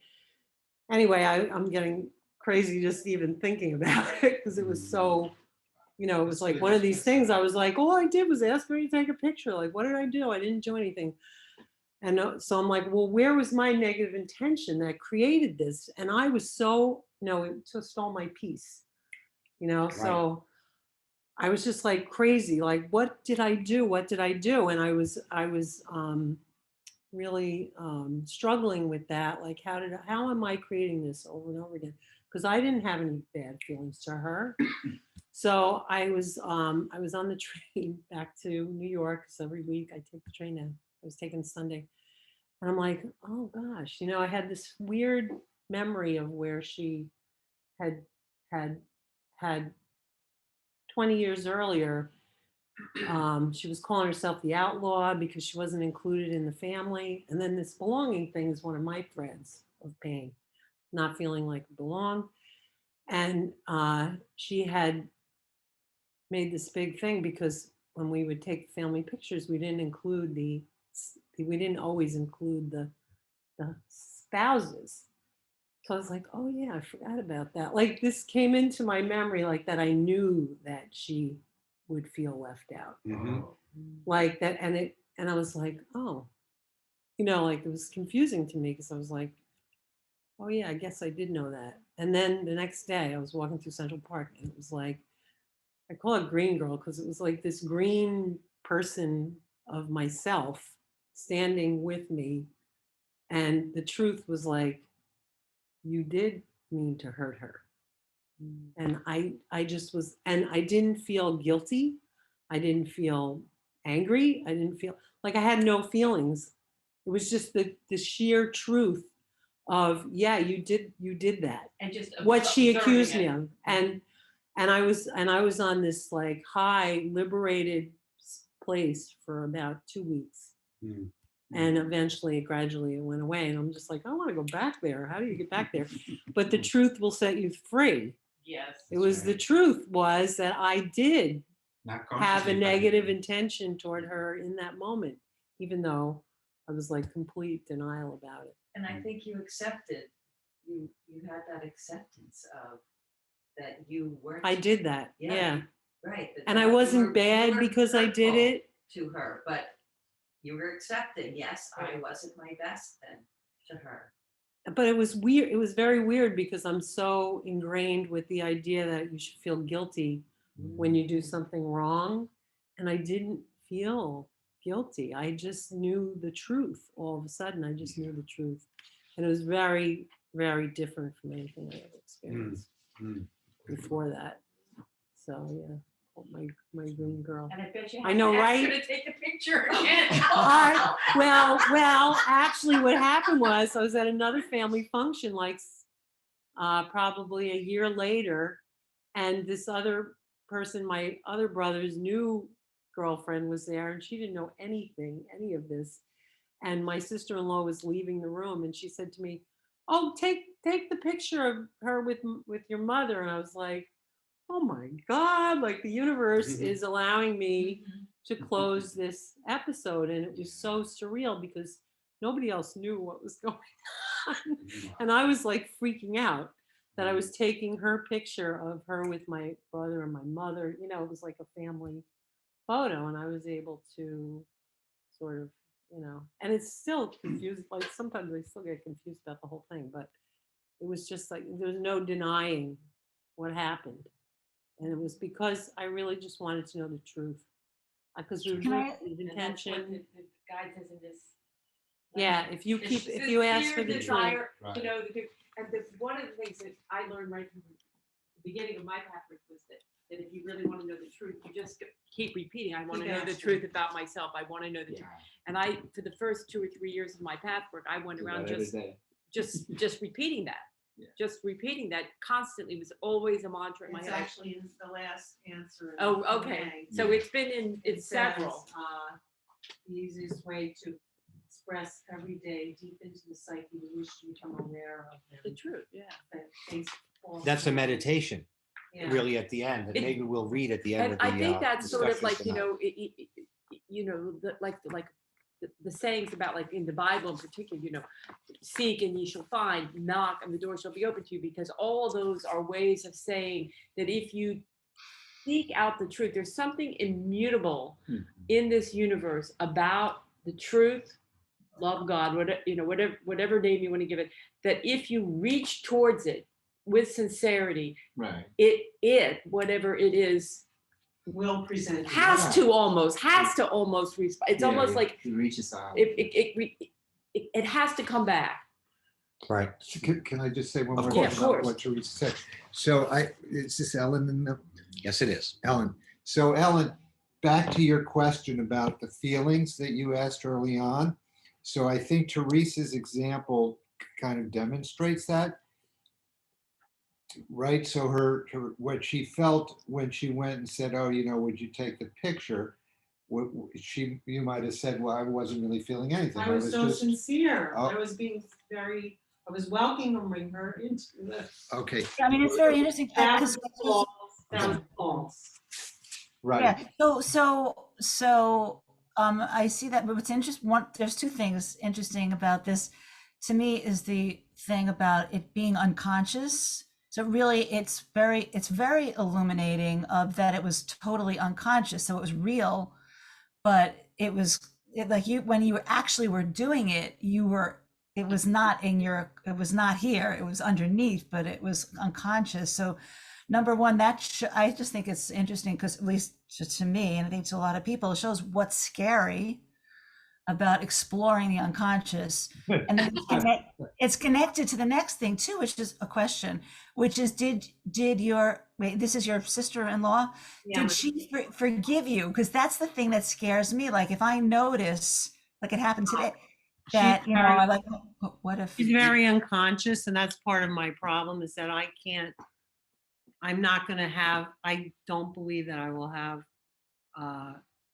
anyway, I'm getting crazy just even thinking about it, because it was so, it was like one of these things. I was like, all I did was ask her to take a picture. Like, what did I do? I didn't do anything. And so I'm like, well, where was my negative intention that created this? And I was so, it just stole my peace, so I was just like crazy. Like, what did I do? What did I do? And I was really struggling with that. Like, how am I creating this over and over again? Because I didn't have any bad feelings to her. So I was on the train back to New York, because every week I take the train now. I was taking Sunday. And I'm like, oh gosh, I had this weird memory of where she had 20 years earlier. She was calling herself the outlaw because she wasn't included in the family. And then this belonging thing is one of my threads of pain, not feeling like I belong. And she had made this big thing because when we would take family pictures, we didn't always include the spouses. So I was like, oh yeah, I forgot about that. Like, this came into my memory, like that I knew that she would feel left out. Mhm. Like that, and And I was like, oh, like it was confusing to me because I was like, oh yeah, I guess I did know that. And then the next day I was walking through Central Park and it was like, I call it green girl because it was like this green person of myself standing with me. And the truth was like, you did mean to hurt her. And I just was, and I didn't feel guilty. I didn't feel angry. I didn't feel like I had no feelings. It was just the sheer truth of, yeah, you did that. And just What she observing accused me it. of. And I was on this like high liberated place for about 2 weeks. Mm. And eventually, gradually, it went away. And I'm just like, I want to go back there. How do you get back there? But the truth will set you free. Yes. It was the truth was that I did Not have a consciously, but- negative intention toward her in that moment, even though I was like complete denial about it. And I think you accepted, you had that acceptance of that you weren't. I did that. Yeah. Right. And I wasn't bad because I did it. To her, but you were accepting, yes, I wasn't my best then to her. But it was weird. It was very weird because I'm so ingrained with the idea that you should feel guilty when you do something wrong. And I didn't feel guilty. I just knew the truth. All of a sudden, I just knew the truth. And it was very, very different from anything I ever experienced before that. So yeah, my green girl. And I bet you I know, asked right? her to take a picture again. Well, actually what happened was I was at another family function like probably a year later, and this other person, my other brother's new girlfriend was there, and she didn't know any of this. And my sister-in-law was leaving the room and she said to me, oh, take the picture of her with your mother. And I was like, oh my God, like the universe is allowing me to close this episode. And it was so surreal because nobody else knew what was going on. And I was like freaking out that I was taking her picture of her with my brother and my mother. It was like a family photo. And I was able to sort of, and it's still confused. Like sometimes I still get confused about the whole thing, but it was just like, there was no denying what happened. And it was because I really just wanted to know the truth. Because we were doing it with intention. The guide says in this. Yeah, if you ask for the truth. Desire, and one of the things that I learned right from the beginning of my Pathwork was that if you really want to know the truth, you just keep repeating. I want to know the truth about myself. I want to know the truth. And I, for the first 2 or 3 years of my Pathwork, I went around just repeating that. Yeah. Just repeating that constantly was always a mantra in my It's head. actually in the last answer. Oh, okay. So it's been in several. The easiest way to express every day deep into the psyche the wish to become aware of them. The truth, yeah. That face falls That's a down. meditation, Yeah. really, at the end. And maybe we'll read at the end And of the I think that's sort of discussion like, tonight. like the sayings about like in the Bible in particular, seek and ye shall find, knock and the door shall be open to you, because all those are ways of saying that if you seek out the truth, there's something immutable in this universe about the truth, love God, whatever name you want to give it, that if you reach towards it with sincerity, Right. it whatever it is, Will present. has to almost respond. It's almost like it reaches out. it has to come back. Right. So can I just say one Of more course. thing Yeah, of about course. what Teresa said? So is this Ellen in the, Yes, it is. Ellen? So Ellen, back to your question about the feelings that you asked early on. So I think Teresa's example kind of demonstrates that. Right, so her what she felt when she went and said, "Oh, would you take the picture?" You might have said, "Well, I wasn't really feeling anything. I was so just sincere. Oh. I was I was welcoming her into the. okay." I mean, it's very interesting. That 'Cause- was false. That was false. Right. Yeah. So I see that, but what's interesting, there's two things interesting about this to me is the thing about it being unconscious. So really it's very illuminating of that it was totally unconscious. So it was real, but it was like you, when you actually were doing it, it was not it was not here, it was underneath, but it was unconscious. So number one, I just think it's interesting because, at least to me, and I think to a lot of people, it shows what's scary about exploring the unconscious. And then it's connected to the next thing too, which is a question, which is, did wait, this is your sister-in-law? Yeah, Did she forgive you? Because that's the thing that scares me. Like, if I notice, like it happened today, that, She's you know, very- I like, what if? She's very unconscious, and that's part of my problem, is that I'm not gonna have, I don't believe that I will have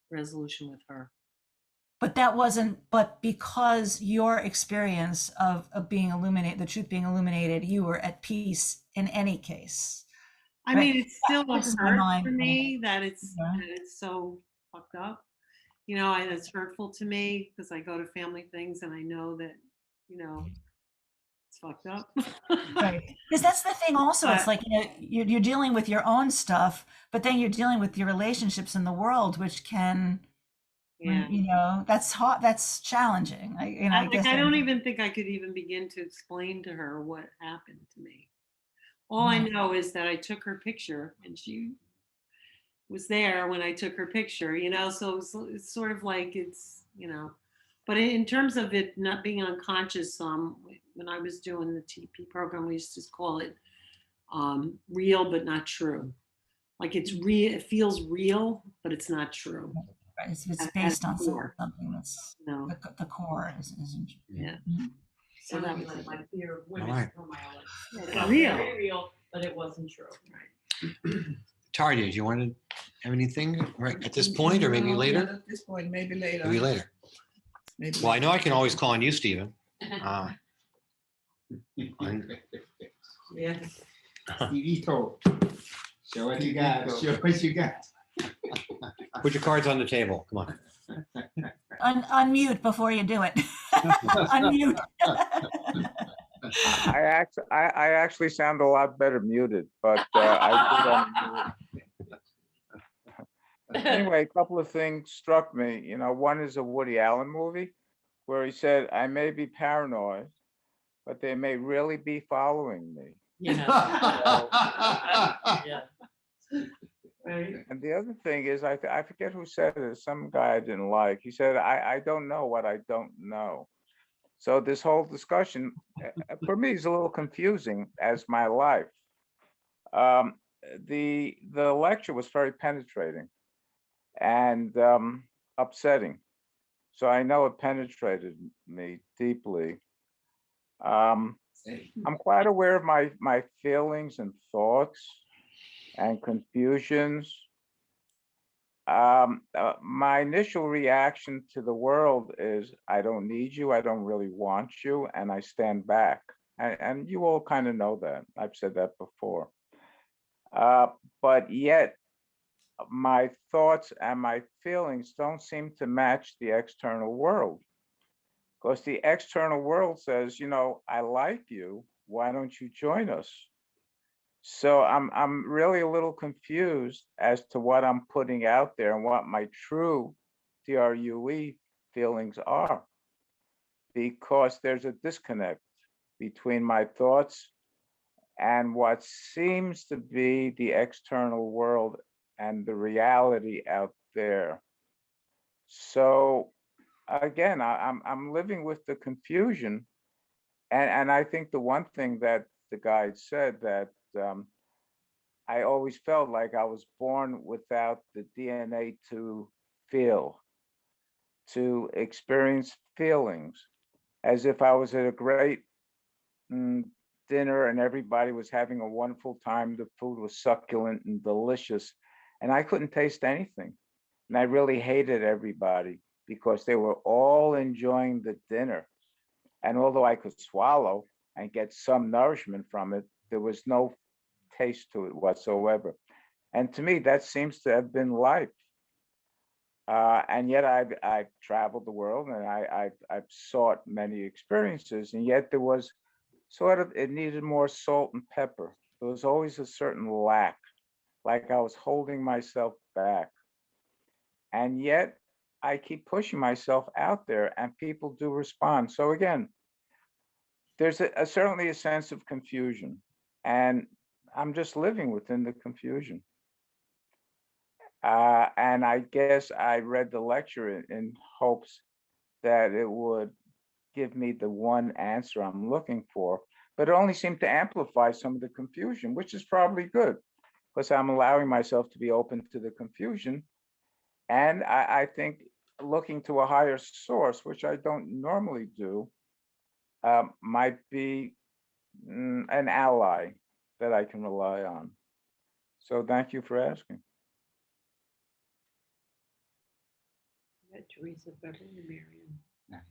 resolution with her. But because your experience of being illuminated, the truth being illuminated, you were at peace in any case. I Right. mean, it's still a That's my hurt mind. for me that it's Yeah. that it's so fucked up. You know, it's hurtful to me because I go to family things and I know that, you know, it's fucked up. Right. Because that's the thing also, it's But- like, you know, you're dealing with your own stuff, but then you're dealing with your relationships in the world, which can, Yeah. you know, that's hard, that's challenging. I guess I don't even think I could even begin to explain to her what happened to me. All I know is that I took her picture and she was there when I took her picture, you know, so it's sort of like it's, you know, but in terms of it not being unconscious, when I was doing the TP program, we used to call it real but not true. Like it's real, it feels real, but it's not true. it's at based on core. something that's No. the core isn't. Yeah. Mhm. So that was like it. my fear of All women right. for my life. Yeah, It it's felt real. very real, but it wasn't true. Tara, did you want to have anything right at this point, or maybe No, later? not at this point, maybe later. Maybe later. Maybe Well, I later. know I can always call on you, Stephen. And- Yeah. Stevito, show what you got, show what you got. Put your cards on the table. Come on. Unmute before you do it. Unmute. I actually sound a lot better muted, but I did unmute. Anyway, a couple of things struck me. You know, one is a Woody Allen movie where he said, "I may be paranoid, but they may really be following me." Yeah. Right. And the other thing is, I forget who said it. Some guy I didn't like. He said, "I don't know what I don't know." So this whole discussion, for me, is a little confusing as my life. The lecture was very penetrating and upsetting. So I know it penetrated me deeply. I'm quite aware of my feelings and thoughts and confusions. My initial reaction to the world is, I don't need you, I don't really want you, and I stand back. And you all kind of know that. I've said that before. But yet, my thoughts and my feelings don't seem to match the external world. Because the external world says, you know, I like you, why don't you join us? So I'm really a little confused as to what I'm putting out there and what my true TRUE feelings are, because there's a disconnect between my thoughts and what seems to be the external world and the reality out there. So again, I'm living with the confusion, and I think the one thing that the guide said that I always felt like I was born without the DNA to feel, to experience feelings, as if I was at a great dinner and everybody was having a wonderful time. The food was succulent and delicious, and I couldn't taste anything. And I really hated everybody because they were all enjoying the dinner. And although I could swallow and get some nourishment from it, there was no taste to it whatsoever. And to me, that seems to have been life. And yet I've traveled the world and I've sought many experiences, and yet there was sort of, it needed more salt and pepper. There was always a certain lack, like I was holding myself back. And yet I keep pushing myself out there and people do respond. So again, there's certainly a sense of confusion, and I'm just living within the confusion. And I guess I read the lecture in hopes that it would give me the one answer I'm looking for, but it only seemed to amplify some of the confusion, which is probably good because I'm allowing myself to be open to the confusion. And I think looking to a higher source, which I don't normally do, might be an ally that I can rely on. So thank you for asking. Teresa, Beverly, Marion,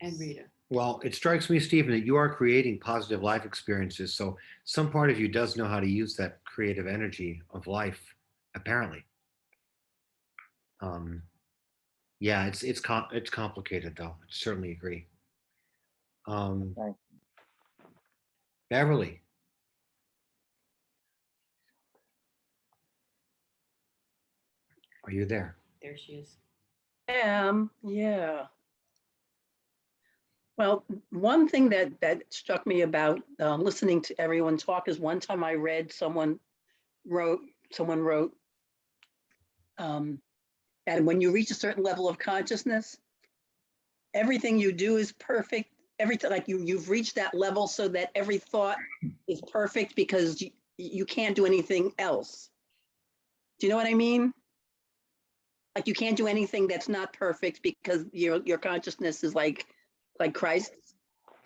and Rita. Well, it strikes me, Stephen, that you are creating positive life experiences. So some part of you does know how to use that creative energy of life, apparently. Yeah, it's complicated though. I certainly agree. Thank you. Beverly, are you there? There she is. Yeah. Well, one thing that struck me about listening to everyone talk is one time I read someone wrote, and when you reach a certain level of consciousness, everything you do is perfect. Everything, like you've reached that level so that every thought is perfect because you can't do anything else. Do you know what I mean? Like you can't do anything that's not perfect because your consciousness is like Christ.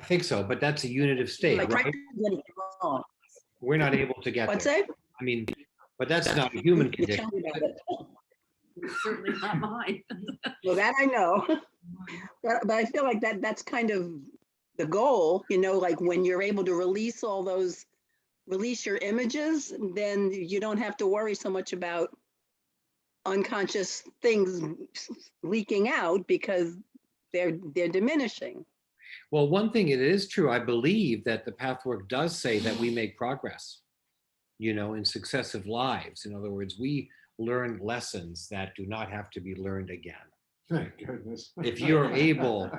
I think so, but that's a unitive state, Like right? Christ is anything wrong. We're not able to get What's there. that? I mean, but that's not a human You condition. tell me about it. It's certainly not mine. Well, that I know. But I feel like that's kind of the goal, like when you're able to release your images, then you don't have to worry so much about unconscious things leaking out because they're diminishing. Well, one thing, it is true. I believe that the pathwork does say that we make progress, in successive lives. In other words, we learn lessons that do not have to be learned again. Thank goodness. If you're able,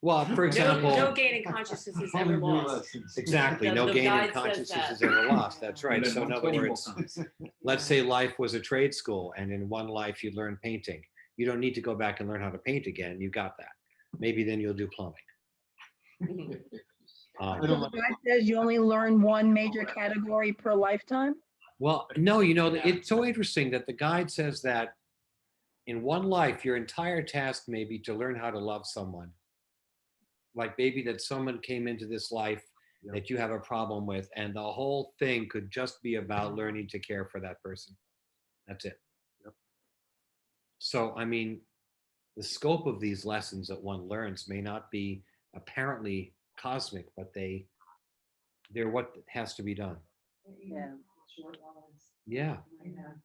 well, for example, No gain in consciousness is ever lost. exactly, The- no the gain in guide says consciousness that. is ever lost. That's right. Learn So in other 120 more words, times. let's say life was a trade school and in one life you learn painting. You don't need to go back and learn how to paint again. You got that. Maybe then you'll do plumbing. So the guy says you only learn one major category per lifetime? Well, no, it's so interesting that the guide says that in one life, your entire task may be to learn how to love someone. Like maybe that someone came into this life that you have a problem with, and the whole thing could just be about learning to care for that person. That's it. So, I mean, the scope of these lessons that one learns may not be apparently cosmic, but they're what has to be done. Yeah. Short lives. Yeah. Might have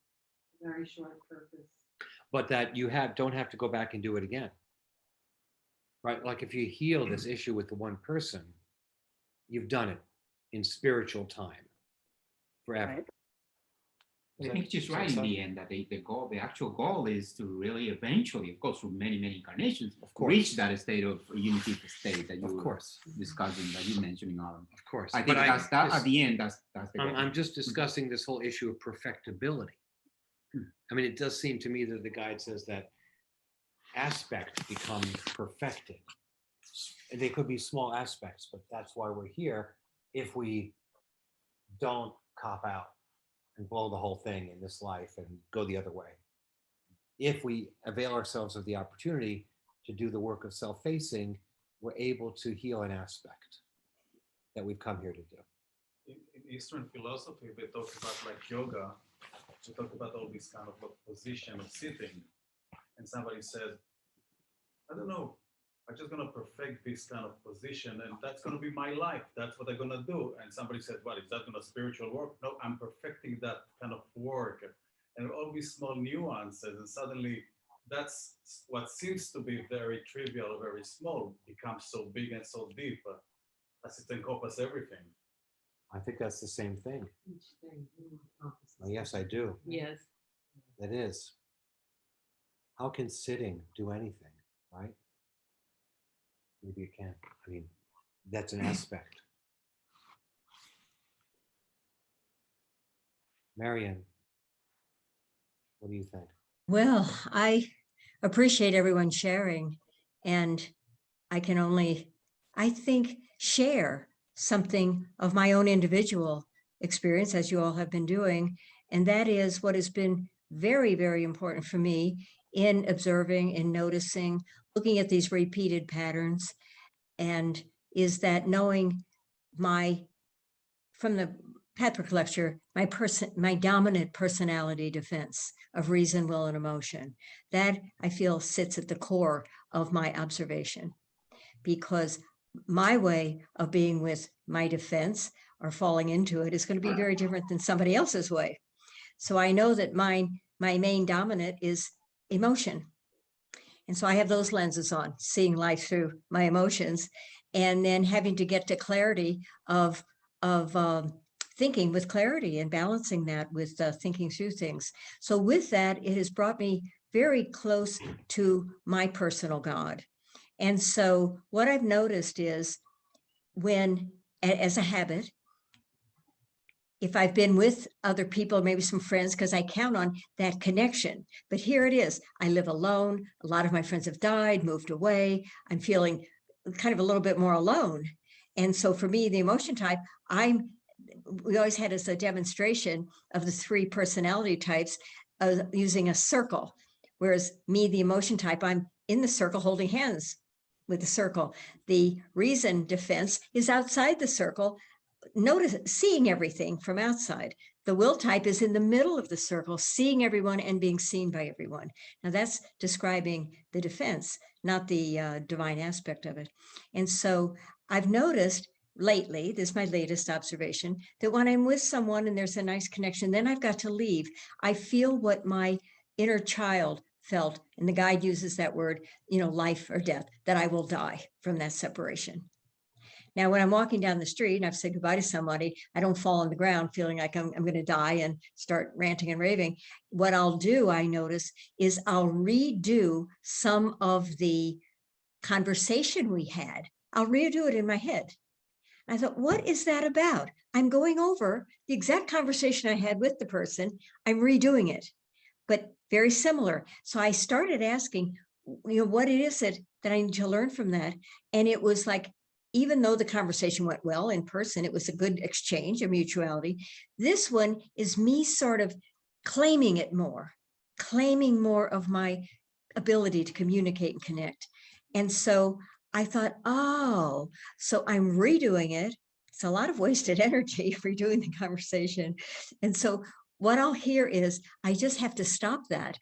very short purpose. But that you don't have to go back and do it again. Right? Like if you heal this issue with the one person, you've done it in spiritual time forever. Right. I think she's right in the end that the goal, the actual goal is to really eventually, of course, through many, many incarnations, Of course. reach that state of unity state that you Of were course. discussing, that you mentioning, Alan. Of course. I think But that's that at the end, that's the goal. I'm just discussing this whole issue of perfectibility. I mean, it does seem to me that the guide says that aspects become perfected. And they could be small aspects, but that's why we're here. If we don't cop out and blow the whole thing in this life and go the other way. If we avail ourselves of the opportunity to do the work of self-facing, we're able to heal an aspect that we've come here to do. In Eastern philosophy, they talk about like yoga, to talk about all this kind of position of sitting. And somebody said, I don't know, I'm just gonna perfect this kind of position and that's gonna be my life. That's what I'm gonna do. And somebody said, well, is that gonna spiritual work? No, I'm perfecting that kind of work. And all these small nuances, and suddenly that's what seems to be very trivial, very small, becomes so big and so deep as it encompasses everything. I think that's the same thing. Each thing. Yes, I do. Yes. It is. how can sitting do anything, right? Maybe you can. I mean, that's an aspect. Marianne, what do you think? Well, I appreciate everyone sharing, and I can only, I think, share something of my own individual experience, as you all have been doing. And that is what has been very, very important for me in observing and noticing, looking at these repeated patterns, and is that knowing my, from the Pathwork lecture, my dominant personality defense of reason, will, and emotion, that I feel sits at the core of my observation, because my way of being with my defense or falling into it is going to be very different than somebody else's way. So I know that my main dominant is emotion. And so I have those lenses on, seeing life through my emotions, and then having to get to clarity of thinking with clarity and balancing that with thinking through things. So with that, it has brought me very close to my personal God. And so what I've noticed is when, as a habit, if I've been with other people, maybe some friends, because I count on that connection. But here it is. I live alone. A lot of my friends have died, moved away. I'm feeling kind of a little bit more alone. And so for me, the emotion type, we always had as a demonstration of the 3 personality types using a circle. Whereas me, the emotion type, I'm in the circle holding hands with the circle. The reason defense is outside the circle, seeing everything from outside. The will type is in the middle of the circle, seeing everyone and being seen by everyone. Now that's describing the defense, not the divine aspect of it. And so I've noticed lately, this is my latest observation, that when I'm with someone and there's a nice connection, then I've got to leave. I feel what my inner child felt, and the guide uses that word, life or death, that I will die from that separation. Now, when I'm walking down the street and I've said goodbye to somebody, I don't fall on the ground feeling like I'm going to die and start ranting and raving. What I'll do, I notice, is I'll redo some of the conversation we had. I'll redo it in my head. I thought, what is that about? I'm going over the exact conversation I had with the person. I'm redoing it, but very similar. So I started asking, what it is that I need to learn from that. And it was like, even though the conversation went well in person, it was a good exchange, a mutuality. This one is me sort of claiming more of my ability to communicate and connect. And so I thought, oh, so I'm redoing it. It's a lot of wasted energy redoing the conversation. And so what I'll hear is, I just have to stop that.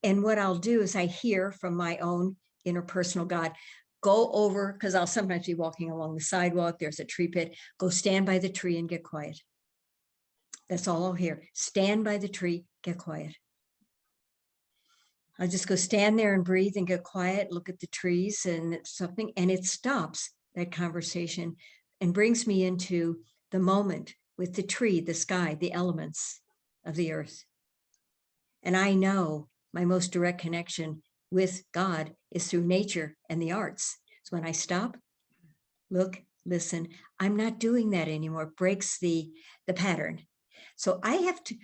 And what I'll do is I hear from my own interpersonal God, go over, because I'll sometimes be walking along the sidewalk, there's a tree pit, go stand by the tree and get quiet. That's all I'll hear. Stand by the tree, get quiet. I'll just go stand there and breathe and get quiet, look at the trees and something, and it stops that conversation and brings me into the moment with the tree, the sky, the elements of the earth. And I know my most direct connection with God is through nature and the arts. So when I stop, look, listen, I'm not doing that anymore. It breaks the pattern. So I have to,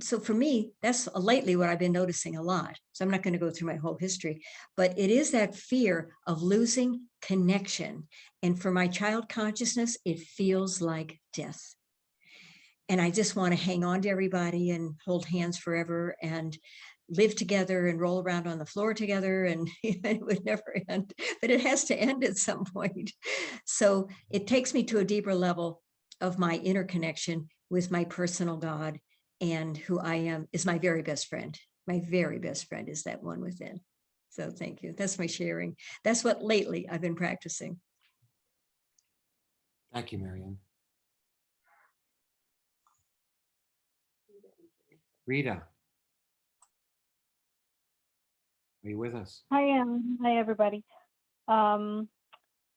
so for me, that's lately what I've been noticing a lot. So I'm not going to go through my whole history, but it is that fear of losing connection. And for my child consciousness, it feels like death. And I just want to hang on to everybody and hold hands forever and live together and roll around on the floor together, and it would never end, but it has to end at some point. So it takes me to a deeper level of my interconnection with my personal God, and who I am is my very best friend. My very best friend is that one within. So thank you. That's my sharing. That's what lately I've been practicing. Thank you, Marianne. Rita, are you with us? I am. Hi, everybody.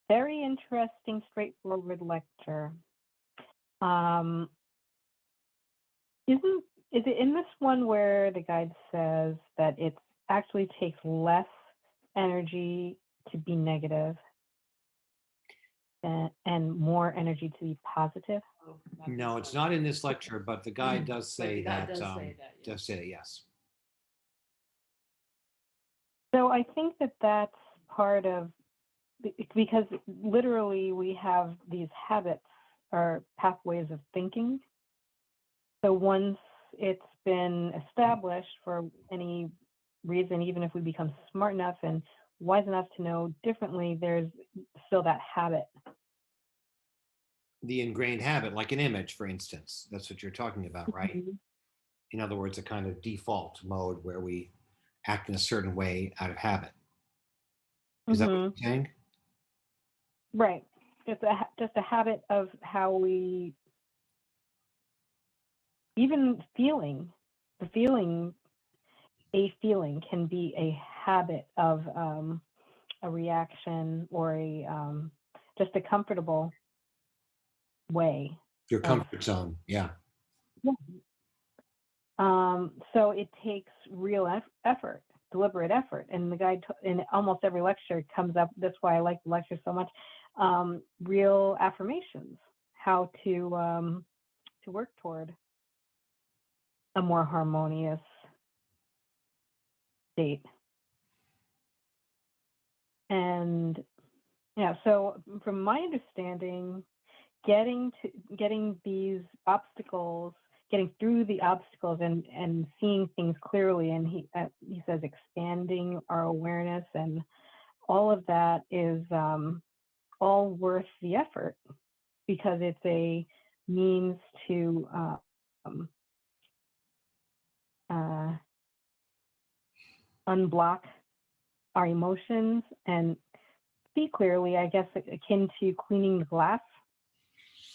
Very interesting, straightforward lecture. Is it in this one where the guide says that it's actually takes less energy to be negative and more energy to be positive? No, it's not in this lecture, but the guide does say guide that, does say that, yeah. does say that, yes. So I think that that's part of, because literally we have these habits or pathways of thinking. So once it's been established for any reason, even if we become smart enough and wise enough to know differently, there's still that habit. The ingrained habit, like an image, for instance, that's what you're talking about, right? Mhm. In other words, a kind of default mode where we act in a certain way out of habit. Is that what you're saying? Right. It's just a habit of how we, even feeling, a feeling can be a habit of a reaction or a just a comfortable way. Your comfort zone, yeah. So it takes real effort, deliberate effort. And the guide in almost every lecture comes up. That's why I like the lecture so much. Real affirmations, how to work toward a more harmonious state. And yeah, so from my understanding, getting these obstacles, getting through the obstacles and seeing things clearly, and he says expanding our awareness, and all of that is all worth the effort, because it's a means to unblock our emotions and see clearly, I guess, akin to cleaning the glass,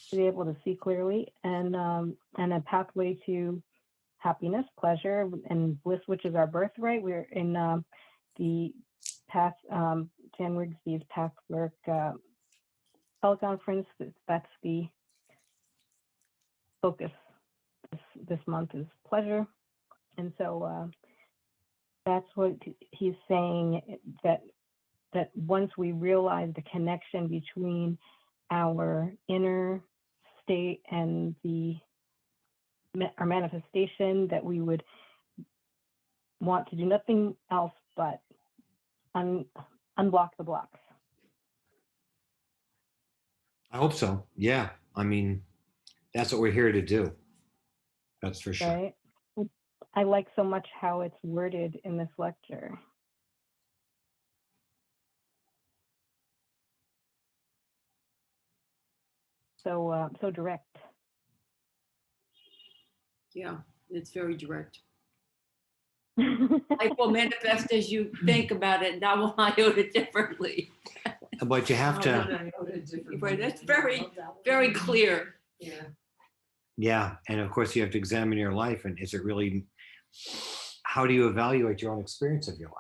to be able to see clearly, and a pathway to happiness, pleasure, and bliss, which is our birthright. We're in the path, Jan Rigsby's Pathwork teleconference. That's the focus this month, is pleasure. And so that's what he's saying, that once we realize the connection between our inner state and our manifestation, that we would want to do nothing else but unblock the blocks. I hope so. Yeah. I mean, that's what we're here to do. That's for sure. Right? I like so much how it's worded in this lecture. So direct. Yeah, it's very direct. Life will manifest as you think about it, not one iota differently. But you have to, Right, that's very, very clear. Yeah. yeah. And of course, you have to examine your life. And is it really, how do you evaluate your own experience of your life?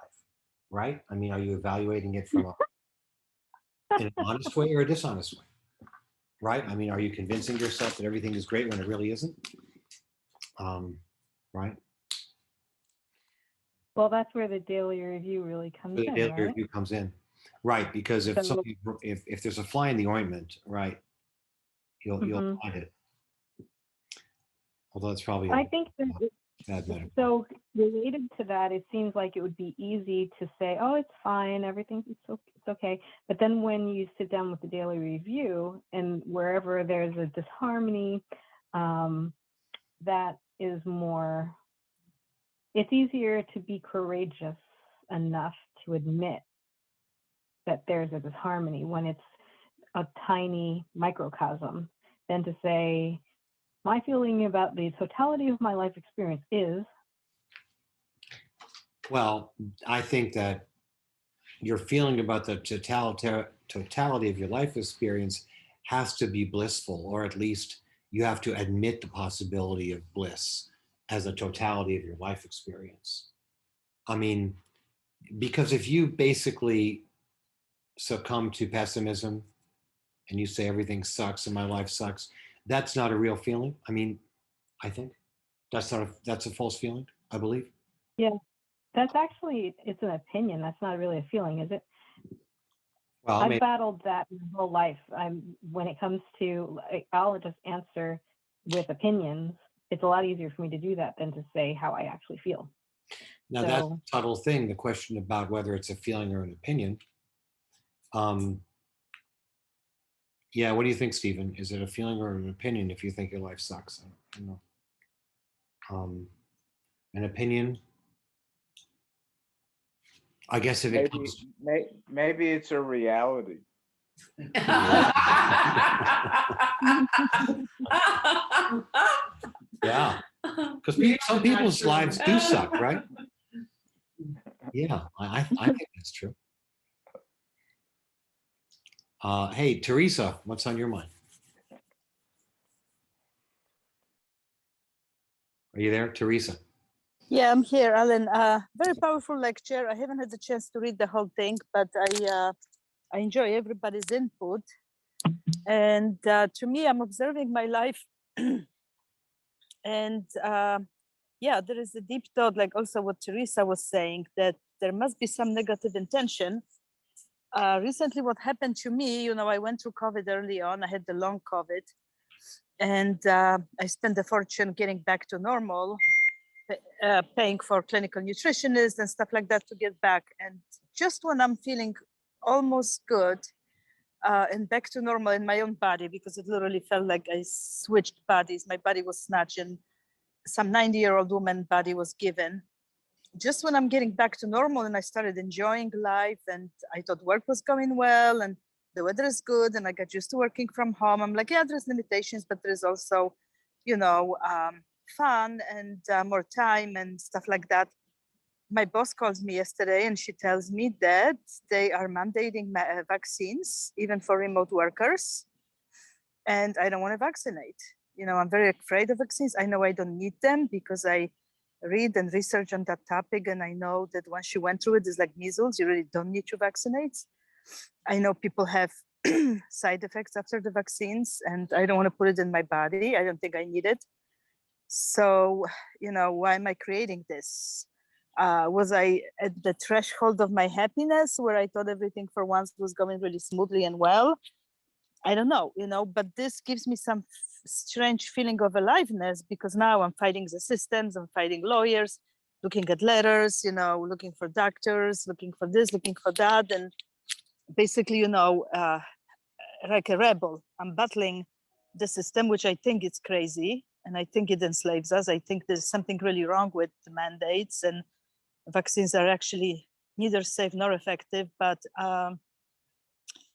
Right? I mean, are you evaluating it from in an honest way or a dishonest way? Right? I mean, are you convincing yourself that everything is great when it really isn't? Right? Well, that's where the daily review really comes The in, daily right? review comes in. Right, because if So- if there's a fly in the ointment, right, you'll find it. Although it's probably I think that bad metaphor. so related to that, it seems like it would be easy to say, "Oh, it's fine, everything's it's okay." But then when you sit down with the daily review, and wherever there's a disharmony, that is more. It's easier to be courageous enough to admit that there's a disharmony when it's a tiny microcosm, than to say, my feeling about the totality of my life experience is. Well, I think that your feeling about the totality of your life experience has to be blissful, or at least you have to admit the possibility of bliss as a totality of your life experience. I mean, because if you basically succumb to pessimism and you say everything sucks and my life sucks, that's not a real feeling. I mean, I think that's a false feeling, I believe. Yeah. That's actually, it's an opinion. That's not really a feeling, is it? Well, I've maybe, battled that my whole life. When it comes to, I'll just answer with opinions. It's a lot easier for me to do that than to say how I actually feel. now that's So- a subtle thing, the question about whether it's a feeling or an opinion. Yeah, what do you think, Stephen? Is it a feeling or an opinion if you think your life sucks? I don't know. An opinion. I guess if it comes. Maybe it's a reality. Yeah, because some people's lives do suck, right? Yeah, I think that's true. Hey, Teresa, what's on your mind? Are you there, Teresa? Yeah, I'm here, Alan. Very powerful lecture. I haven't had the chance to read the whole thing, but I enjoy everybody's input. And to me, I'm observing my life. And yeah, there is a deep thought, like also what Teresa was saying, that there must be some negative intention. Recently, what happened to me, you know, I went through COVID early on. I had the long COVID. And I spent a fortune getting back to normal. Paying for clinical nutritionists and stuff like that to get back. And just when I'm feeling almost good and back to normal in my own body, because it literally felt like I switched bodies. My body was snatched and some 90-year-old woman body was given. Just when I'm getting back to normal and I started enjoying life and I thought work was going well and the weather is good and I got used to working from home. I'm like, yeah, there's limitations, but there's also, you know, fun and more time and stuff like that. My boss calls me yesterday and she tells me that they are mandating vaccines even for remote workers, and I don't want to vaccinate. You know, I'm very afraid of vaccines. I know I don't need them because I read and research on that topic, and I know that once you went through it, it's like measles. You really don't need to vaccinate. I know people have side effects after the vaccines, and I don't want to put it in my body. I don't think I need it. So, you know, why am I creating this? Was I at the threshold of my happiness where I thought everything for once was going really smoothly and well? I don't know, you know, but this gives me some strange feeling of aliveness because now I'm fighting the systems, I'm fighting lawyers, looking at letters, you know, looking for doctors, looking for this, looking for that. And basically, you know, like a rebel, I'm battling the system, which I think is crazy. And I think it enslaves us. I think there's something really wrong with the mandates, and vaccines are actually neither safe nor effective, but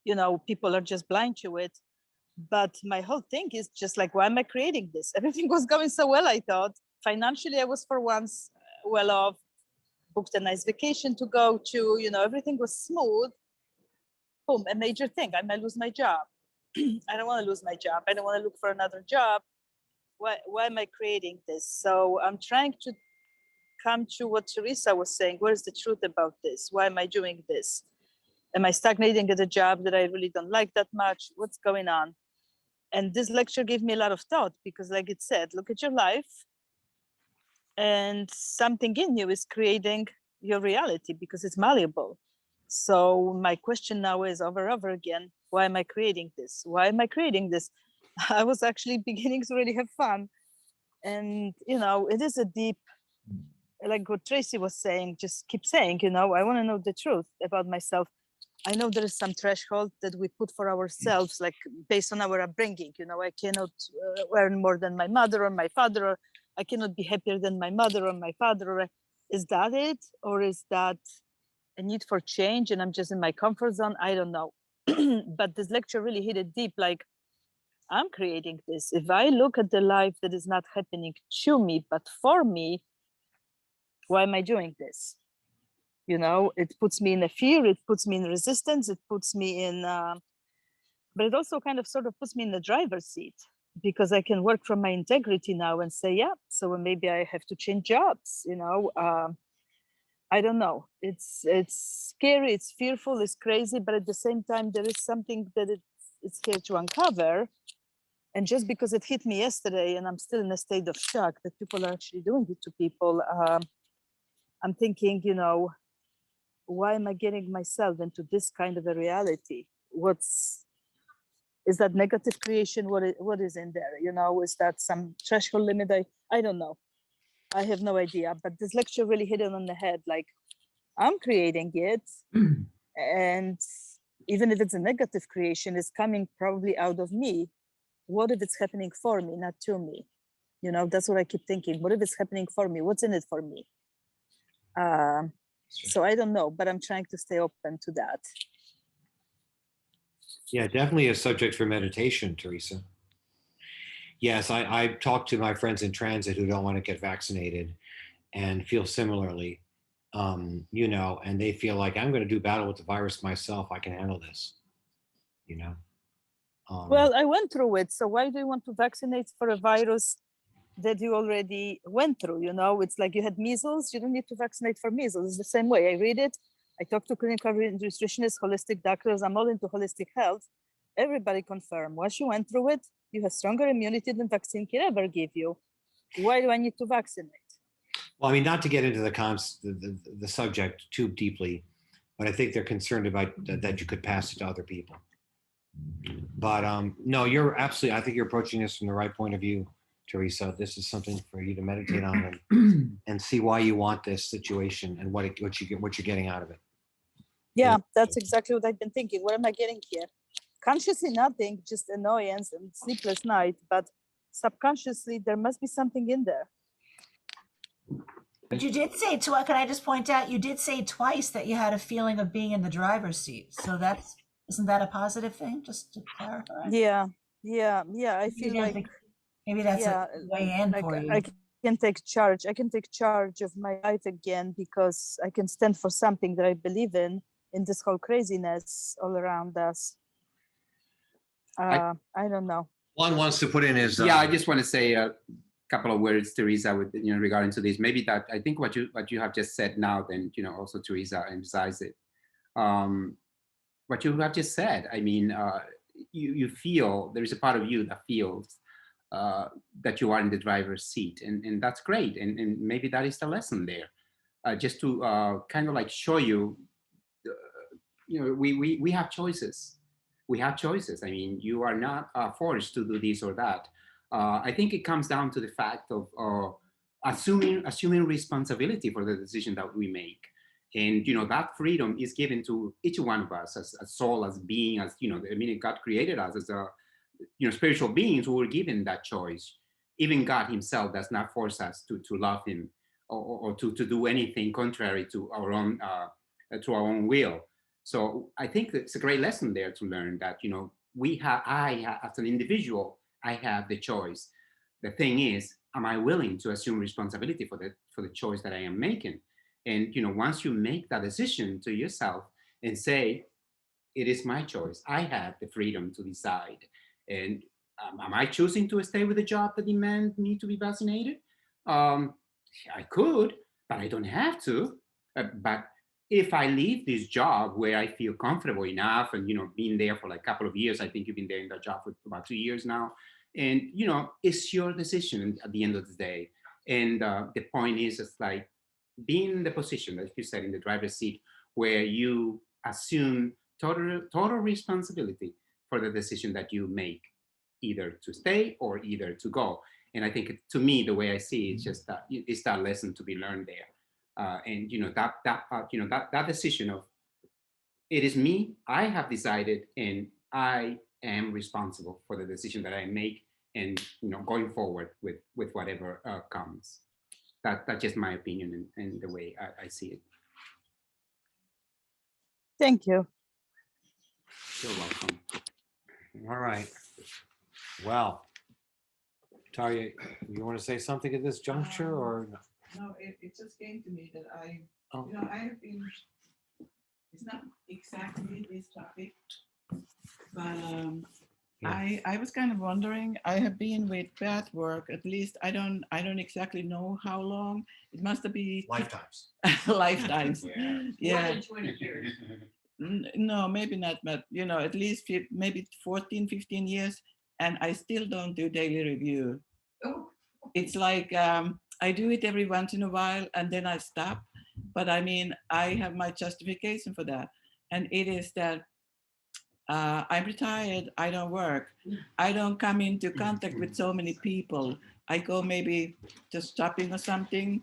you know, people are just blind to it. But my whole thing is just like, why am I creating this? Everything was going so well, I thought. Financially, I was for once well off, booked a nice vacation to go to, you know, everything was smooth. Boom, a major thing, I might lose my job. I don't want to lose my job. I don't want to look for another job. Why am I creating this? So I'm trying to come to what Teresa was saying. What is the truth about this? Why am I doing this? Am I stagnating at a job that I really don't like that much? What's going on? And this lecture gave me a lot of thought because, like it said, look at your life and something in you is creating your reality because it's malleable. So my question now is over and over again, why am I creating this? Why am I creating this? I was actually beginning to really have fun. And, you know, it is a deep, like what Tracy was saying, just keep saying, you know, I want to know the truth about myself. I know there is some threshold that we put for ourselves, like based on our upbringing. You know, I cannot earn more than my mother or my father, or I cannot be happier than my mother or my father. Or is that it? Or is that a need for change and I'm just in my comfort zone? I don't know. But this lecture really hit it deep, like I'm creating this. If I look at the life that is not happening to me, but for me, why am I doing this? You know, it puts me in a fear, it puts me in resistance, it puts me in, but it also kind of sort of puts me in the driver's seat because I can work from my integrity now and say, yeah, so maybe I have to change jobs, you know. I don't know. It's scary, it's fearful, it's crazy, but at the same time, there is something that it's here to uncover. And just because it hit me yesterday and I'm still in a state of shock that people are actually doing it to people, I'm thinking, you know, why am I getting myself into this kind of a reality? Is that negative creation? What is in there? You know, is that some threshold limit? I don't know. I have no idea. But this lecture really hit it on the head. Like, I'm creating it, and even if it's a negative creation, it's coming probably out of me. What if it's happening for me, not to me? You know, that's what I keep thinking. What if it's happening for me? What's in it for me? So I don't know, but I'm trying to stay open to that. Yeah, definitely a subject for meditation, Teresa. Yes, I talk to my friends in transit who don't want to get vaccinated and feel similarly, you know, and they feel like I'm going to do battle with the virus myself. I can handle this, you know. Well, I went through it. So why do you want to vaccinate for a virus that you already went through? You know, it's like you had measles. You don't need to vaccinate for measles. It's the same way. I read it. I talk to clinical nutritionists, holistic doctors. I'm all into holistic health. Everybody confirm once you went through it, you have stronger immunity than vaccine can ever give you. Why do I need to vaccinate? Well, I mean, not to get into the subject too deeply, but I think they're concerned about that you could pass it to other people. But no, you're absolutely, I think you're approaching this from the right point of view, Teresa. This is something for you to meditate on and see why you want this situation and what you're getting out of it. Yeah, that's exactly what I've been thinking. What am I getting here? Consciously nothing, just annoyance and sleepless night, but subconsciously there must be something in there. But you did say, can I just point out, you did say twice that you had a feeling of being in the driver's seat. So isn't that a positive thing? Just to clarify. Yeah. I feel like maybe that's a way in for you. I can take charge. I can take charge of my life again because I can stand for something that I believe in this whole craziness all around us. I don't know. Juan wants to put in his. Yeah, I just want to say a couple of words, Teresa, with regarding to this. Maybe that I think what you have just said now, then also Teresa emphasized it. What you have just said. I mean, you feel there is a part of you that feels that you are in the driver's seat, and that's great. And maybe that is the lesson there, just to kind of like show you, we have choices. We have choices. I mean, you are not forced to do this or that. I think it comes down to the fact of assuming responsibility for the decision that we make. And, that freedom is given to each one of us as a soul, as being, as, God created us as a, spiritual beings who were given that choice. Even God himself does not force us to love him or to do anything contrary to our own will. So I think it's a great lesson there to learn that, I as an individual, I have the choice. The thing is, am I willing to assume responsibility for the choice that I am making? And, once you make that decision to yourself and say, it is my choice, I have the freedom to decide. And am I choosing to stay with a job that demands me to be vaccinated? I could, but I don't have to. But if I leave this job where I feel comfortable enough and, being there for like a couple of years, I think you've been there in that job for about 2 years now. And, it's your decision at the end of the day. And the point is, it's like being in the position, like you said, in the driver's seat, where you assume total responsibility for the decision that you make, either to stay or either to go. And I think to me, the way I see it, it's just that it's that lesson to be learned there. And that decision of it is me, I have decided, and I am responsible for the decision that I make, and going forward with whatever comes. That's just my opinion and the way I see it. Thank you. You're welcome. All right. Well, Taria, you want to say something at this juncture or no? No, it just came to me that I Oh. I have been, it's not exactly this topic, but Yeah. I was kind of wondering, I have been with Pathwork, at least I don't exactly know how long. It must be Lifetimes. lifetimes. Yeah. More than 20 years. No, maybe not, but at least maybe 14, 15 years, and I still don't do daily review. Oh. It's like I do it every once in a while and then I stop. But I mean, I have my justification for that. And it is that I'm retired, I don't work. I don't come into contact with so many people. I go maybe just shopping or something,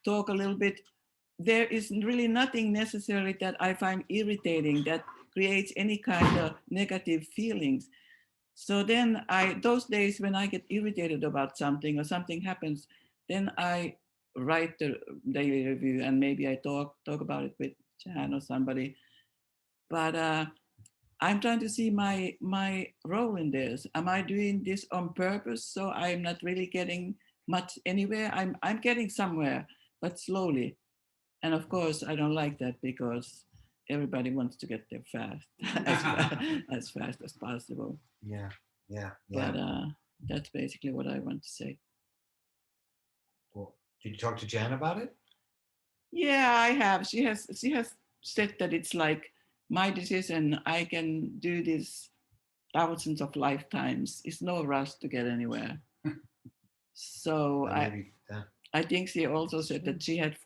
talk a little bit. There is really nothing necessarily that I find irritating that creates any kind of negative feelings. So then those days when I get irritated about something or something happens, then I write the daily review and maybe I talk about it with Jan or somebody. But I'm trying to see my role in this. Am I doing this on purpose so I'm not really getting much anywhere? I'm getting somewhere, but slowly. And of course, I don't like that because everybody wants to get there fast, as fast as possible. Yeah, yeah, But that's basically what I want to say. Well, did you talk to Jan about it? Yeah, I have. She has said that it's like my decision. I can do this thousands of lifetimes. It's no rush to get anywhere. So I think she also said that she had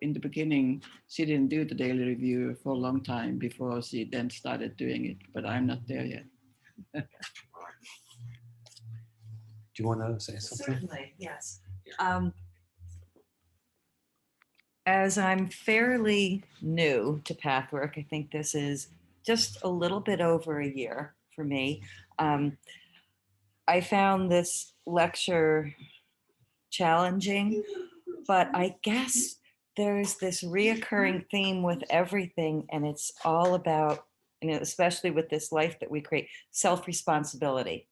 in the beginning, she didn't do the daily review for a long time before she then started doing it, but I'm not there yet. Do you want to say something? Certainly, yes. As I'm fairly new to Pathwork, I think this is just a little bit over a year for me. I found this lecture challenging, but I guess there's this reoccurring theme with everything, and it's all about, especially with this life that we create, self-responsibility.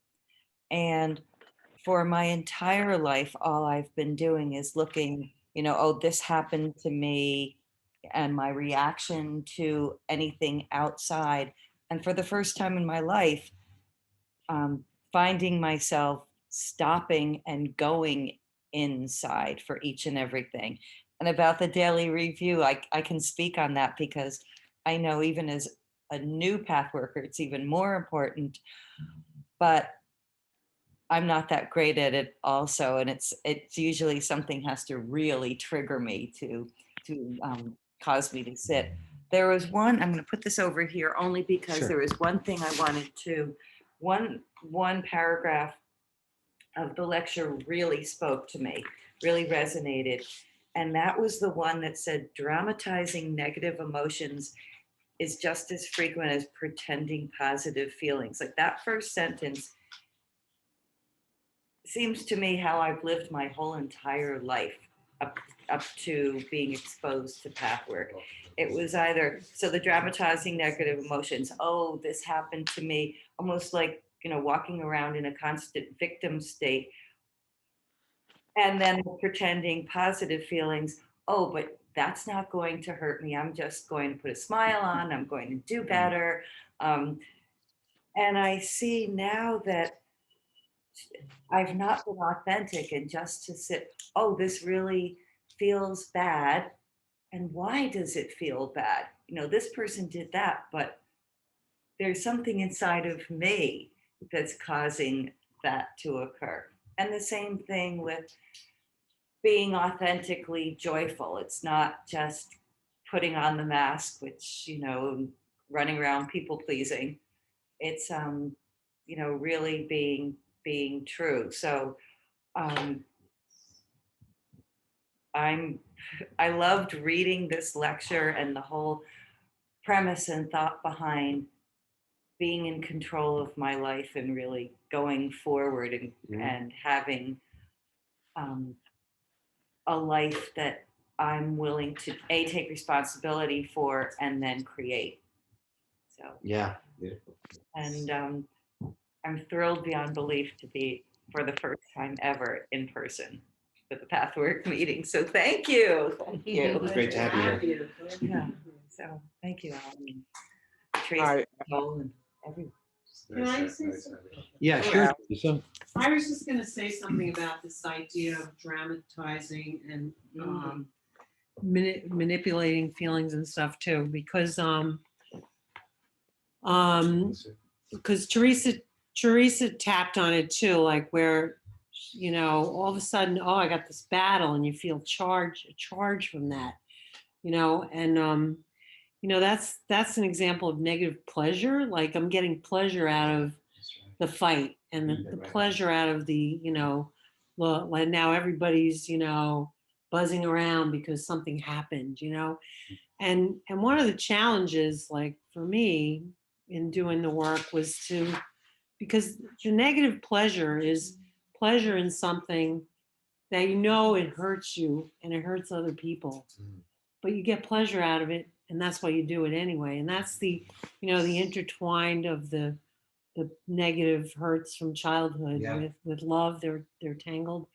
And for my entire life, all I've been doing is looking, oh, this happened to me, and my reaction to anything outside. And for the first time in my life, finding myself stopping and going inside for each and everything. And about the daily review, I can speak on that because I know even as a new path worker, it's even more important, but I'm not that great at it also. And it's usually something has to really trigger me to cause me to sit. There was one, I'm going to put this over here only because Sure. there was one thing I wanted to, one paragraph of the lecture really spoke to me, really resonated. And that was the one that said, dramatizing negative emotions is just as frequent as pretending positive feelings. Like that first sentence seems to me how I've lived my whole entire life up to being exposed to Pathwork. It was either, so the dramatizing negative emotions, oh, this happened to me, almost like, walking around in a constant victim state. And then pretending positive feelings, oh, but that's not going to hurt me. I'm just going to put a smile on. I'm going to do better. And I see now that I've not been authentic and just to sit, oh, this really feels bad. And why does it feel bad? This person did that, but there's something inside of me that's causing that to occur. And the same thing with being authentically joyful. It's not just putting on the mask, which, running around people pleasing. It's, really being true. So I loved reading this lecture and the whole premise and thought behind being in control of my life and really going forward and having a life that I'm willing to take responsibility for and then create. So Yeah. And I'm thrilled beyond belief to be for the first time ever in person for the Pathwork meeting. So thank you. Thank you. It's great to have you here. Yeah. So thank you, Alan. Tracy, Nicole, and everyone. Can I say something? Yeah, sure. So, I was just gonna say something about this idea of dramatizing and manipulating feelings and stuff too, because Teresa tapped on it too, like where, all of a sudden, oh, I got this battle and you feel a charge from that. and that's an example of negative pleasure. Like I'm getting pleasure out of the fight and the pleasure out of like now everybody's, buzzing around because something happened, and one of the challenges, like for me in doing the work, was because the negative pleasure is pleasure in something that it hurts you and it hurts other people, but you get pleasure out of it, and that's why you do it anyway. And that's the intertwined of the negative hurts from childhood with love. They're tangled,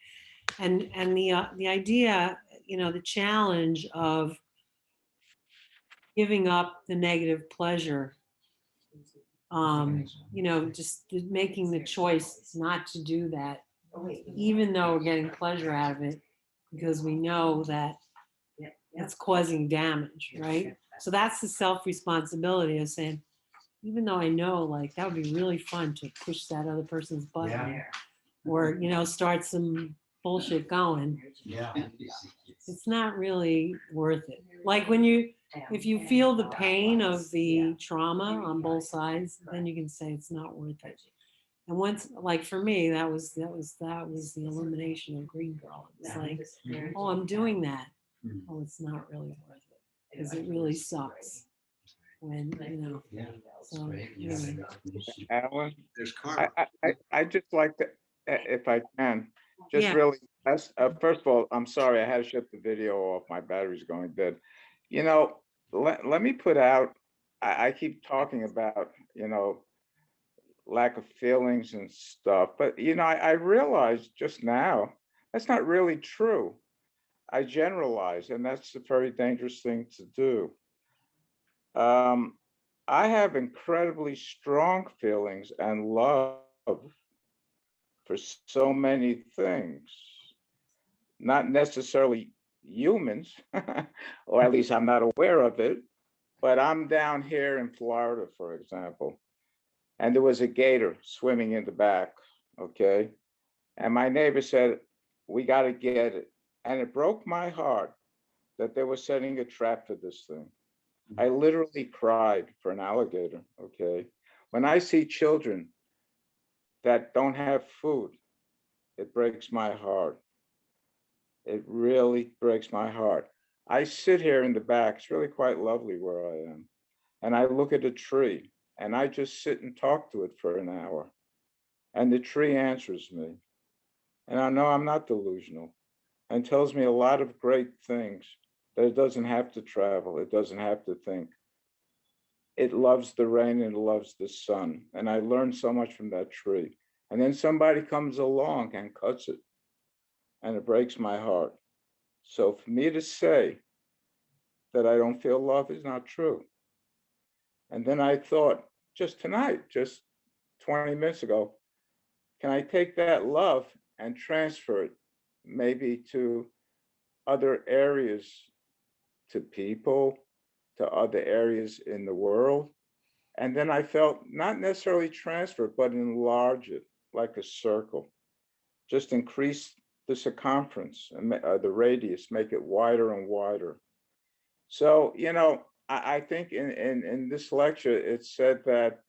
and the idea, the challenge of giving up the negative pleasure, just making the choice not to do that, even though we're getting pleasure out of it, because we know that it's causing damage, right? So that's the self-responsibility of saying, even though I know, like, that would be really fun to push that other person's button, or start some bullshit going. It's not really worth it. Like if you feel the pain of the trauma on both sides, then you can say it's not worth it. And once, like for me, that was the illumination of Green Girl. It's like, oh, I'm doing that. Oh, it's not really worth it, because it really sucks when So anyway. Alan, I just like to, if I can, just really, first of all, I'm sorry, I had to shut the video off. My battery's going dead. Let me put out, I keep talking about, lack of feelings and stuff, but, I realized just now, that's not really true. I generalize, and that's a very dangerous thing to do. I have incredibly strong feelings and love for so many things, not necessarily humans, or at least I'm not aware of it, but I'm down here in Florida, for example, and there was a gator swimming in the back, okay? And my neighbor said, we got to get it. And it broke my heart that they were setting a trap for this thing. I literally cried for an alligator, okay? When I see children that don't have food, it breaks my heart. It really breaks my heart. I sit here in the back, it's really quite lovely where I am, and I look at a tree and I just sit and talk to it for an hour, and the tree answers me. And I know I'm not delusional, and tells me a lot of great things, that it doesn't have to travel, it doesn't have to think. It loves the rain and it loves the sun. And I learned so much from that tree. And then somebody comes along and cuts it, and it breaks my heart. So for me to say that I don't feel love is not true. And then I thought, just tonight, just 20 minutes ago, can I take that love and transfer it maybe to other areas, to people, to other areas in the world? And then I felt not necessarily transfer, but enlarge it like a circle. Just increase the circumference and the radius, make it wider and wider. So, I think in this lecture, it said that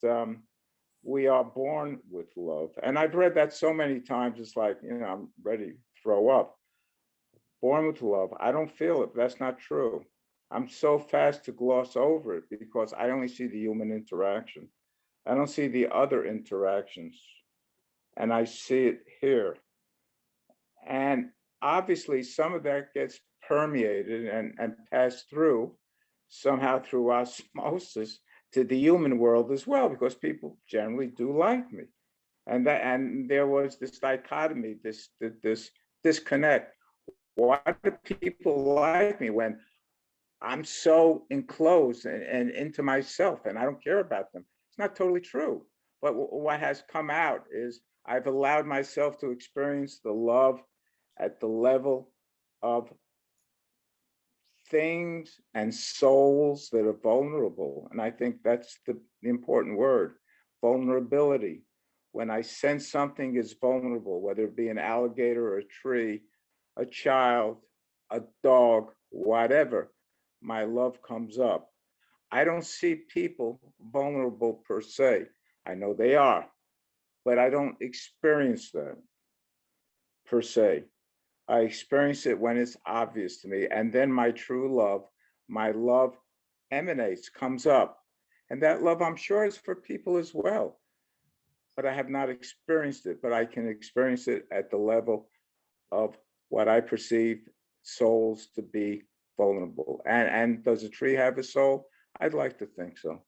we are born with love. And I've read that so many times, it's like, I'm ready to throw up. Born with love. I don't feel it, but that's not true. I'm so fast to gloss over it because I only see the human interaction. I don't see the other interactions, and I see it here. And obviously some of that gets permeated and passed through somehow through osmosis to the human world as well, because people generally do like me. And there was this dichotomy, this disconnect. Why do people like me when I'm so enclosed and into myself and I don't care about them? It's not totally true. But what has come out is I've allowed myself to experience the love at the level of things and souls that are vulnerable. And I think that's the important word, vulnerability. When I sense something is vulnerable, whether it be an alligator or a tree, a child, a dog, whatever, my love comes up. I don't see people vulnerable per se. I know they are, but I don't experience that per se. I experience it when it's obvious to me. And then my true love, my love emanates, comes up. And that love, I'm sure, is for people as well. But I have not experienced it, but I can experience it at the level of what I perceive souls to be vulnerable. And does a tree have a soul? I'd like to think so.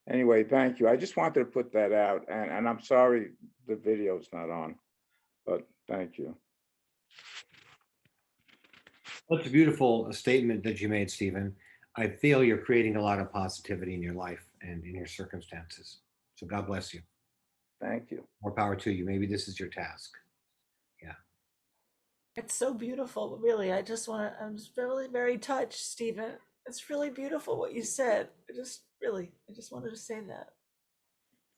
Anyway, thank you. I just wanted to put that out, and I'm sorry the video's not on, but thank you. That's a beautiful statement that you made, Stephen. I feel you're creating a lot of positivity in your life and in your circumstances. So God bless you. Thank you. More power to you. Maybe this is your task. Yeah. It's so beautiful, really. I'm just really very touched, Stephen. It's really beautiful what you said. I just wanted to say that.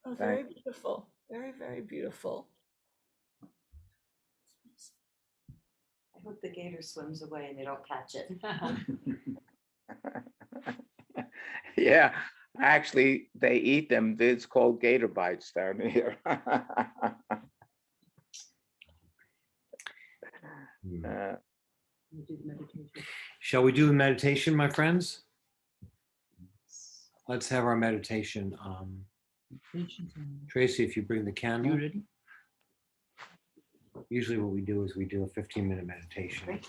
Oh, very beautiful. Very, very beautiful. I hope the gator swims away and they don't catch it. Yeah, actually, they eat them. It's called gator bites down here. Shall we do a meditation, my friends? Let's have our meditation. Tracy, if you bring the candle. ready? Usually what we do is we do a 15-minute meditation.